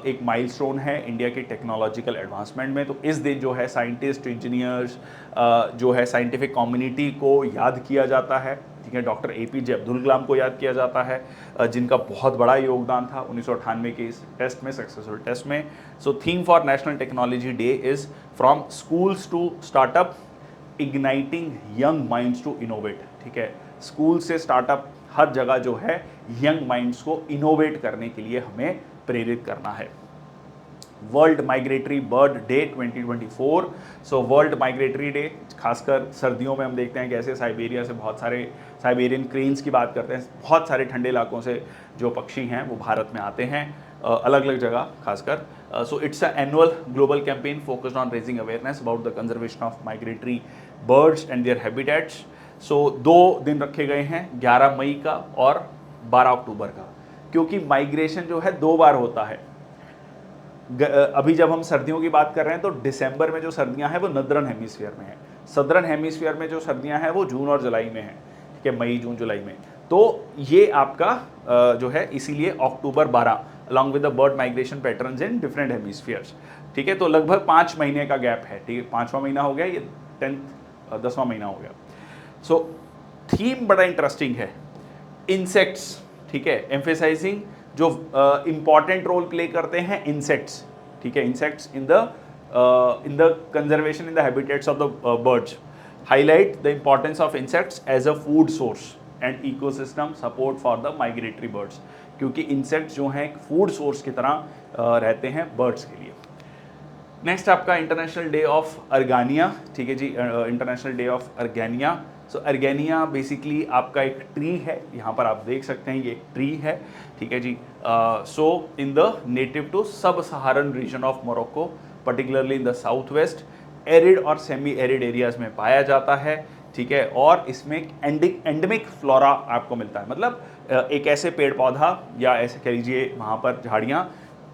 एक माइलस्टोन है इंडिया की टेक्नोलॉजिकल एडवांसमेंट में। तो इस दिन जो है साइंटिस्ट, इंजीनियर्स, जो है साइंटिफिक कम्युनिटी को याद किया जाता है, ठीक है। डॉक्टर APJ अब्दुल कलाम को याद किया जाता है, जिनका बहुत बड़ा योगदान था 1998 के इस टेस्ट में, सक्सेसफुल टेस्ट में। So theme for national technology day is from schools to startup, igniting young minds to innovate, ठीक है। स्कूल से स्टार्टअप, हर जगह जो है यंग माइंड्स को इनोवेट करने के लिए हमें प्रेरित करना है। World migratory bird day 2024। So world migratory day, खासकर सर्दियों में हम देखते हैं कैसे साइबेरिया से बहुत सारे, साइबेरियन क्रेन्स की बात करते हैं, बहुत सारे ठंडे इलाकों से जो पक्षी हैं वो भारत में आते हैं, अलग अलग जगह खासकर। So it's a annual global campaign focused on raising awareness about the conservation of migratory birds and their habitats. So 2 दिन रखे गए हैं, 11 मई का और 12 अक्टूबर का, क्योंकि माइग्रेशन जो है 2 बार होता है। अभी जब हम सर्दियों की बात कर रहे हैं तो दिसंबर में जो सर्दियां हैं वो नदरन हेमिस्फीयर में है, सदरन हेमिस्फीयर में जो सर्दियां हैं वो जून और जुलाई में है, ठीक है, मई जून जुलाई में। तो ये आपका जो है इसीलिए अक्टूबर 12 along with the bird migration patterns in different hemispheres, ठीक है। तो लगभग 5 महीने का गैप है, ठीक है, 5वां महीना हो गया, ये 10वां महीना हो गया। सो थीम बड़ा इंटरेस्टिंग है, इंसेक्ट्स, ठीक है, एम्फेसाइजिंग जो इंपॉर्टेंट रोल प्ले करते हैं इंसेक्ट्स, ठीक है, insects in the conservation in the habitats of the birds, highlight the importance of insects as a food source and ecosystem support for the migratory birds, क्योंकि इंसेक्ट्स जो हैं एक फूड सोर्स की तरह रहते हैं बर्ड्स के लिए। नेक्स्ट आपका इंटरनेशनल डे ऑफ अर्गानिया, ठीक है जी, international day of argania. So argania basically आपका एक ट्री है, यहाँ पर आप देख सकते हैं ये एक ट्री है, ठीक है जी। So in the native to sub Saharan region of Morocco, particularly in the south west, arid और सेमी एरिड एरियाज में पाया जाता है, ठीक है। और इसमें एंडेमिक फ्लोरा आपको मिलता है, मतलब एक ऐसे पेड़ पौधा या ऐसे कह लीजिए वहाँ पर झाड़ियाँ,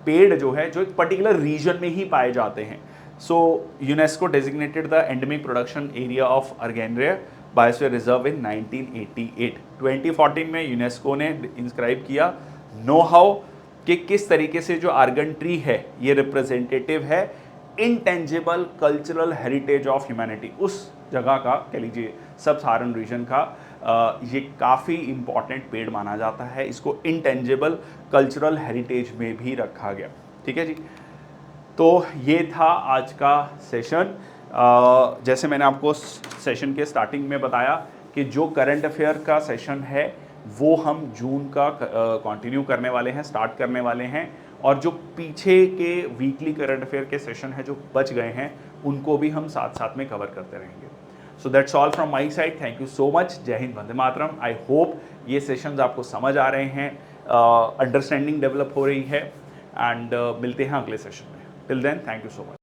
पेड़ जो है जो एक पर्टिकुलर रीजन में ही पाए जाते हैं। So UNESCO designated the endemic production area of argania biosphere reserve in 1988। 2014 में यूनेस्को ने इंस्क्राइब किया नो हाउ कि किस तरीके से जो आर्गन ट्री है ये रिप्रेजेंटेटिव है intangible cultural heritage of humanity, उस जगह का कह लीजिए सब सहारन रीजन का ये काफ़ी इम्पॉर्टेंट पेड़ माना जाता है, इसको इनटेंजिबल कल्चरल हेरिटेज में भी रखा गया, ठीक है जी। तो ये था आज का सेशन। जैसे मैंने आपको सेशन के स्टार्टिंग में बताया कि जो करंट अफेयर का सेशन है वो हम जून का कंटिन्यू करने वाले हैं, स्टार्ट करने वाले हैं, और जो पीछे के वीकली करंट अफेयर के सेशन हैं जो बच गए हैं उनको भी हम साथ साथ में कवर करते रहेंगे। So that's all from my side, thank you so much, जय हिंद, वंदे मातरम। आई होप ये सेशंस आपको समझ आ रहे हैं, अंडरस्टैंडिंग डेवलप हो रही है, एंड मिलते हैं अगले सेशन में। Till then, thank you so much.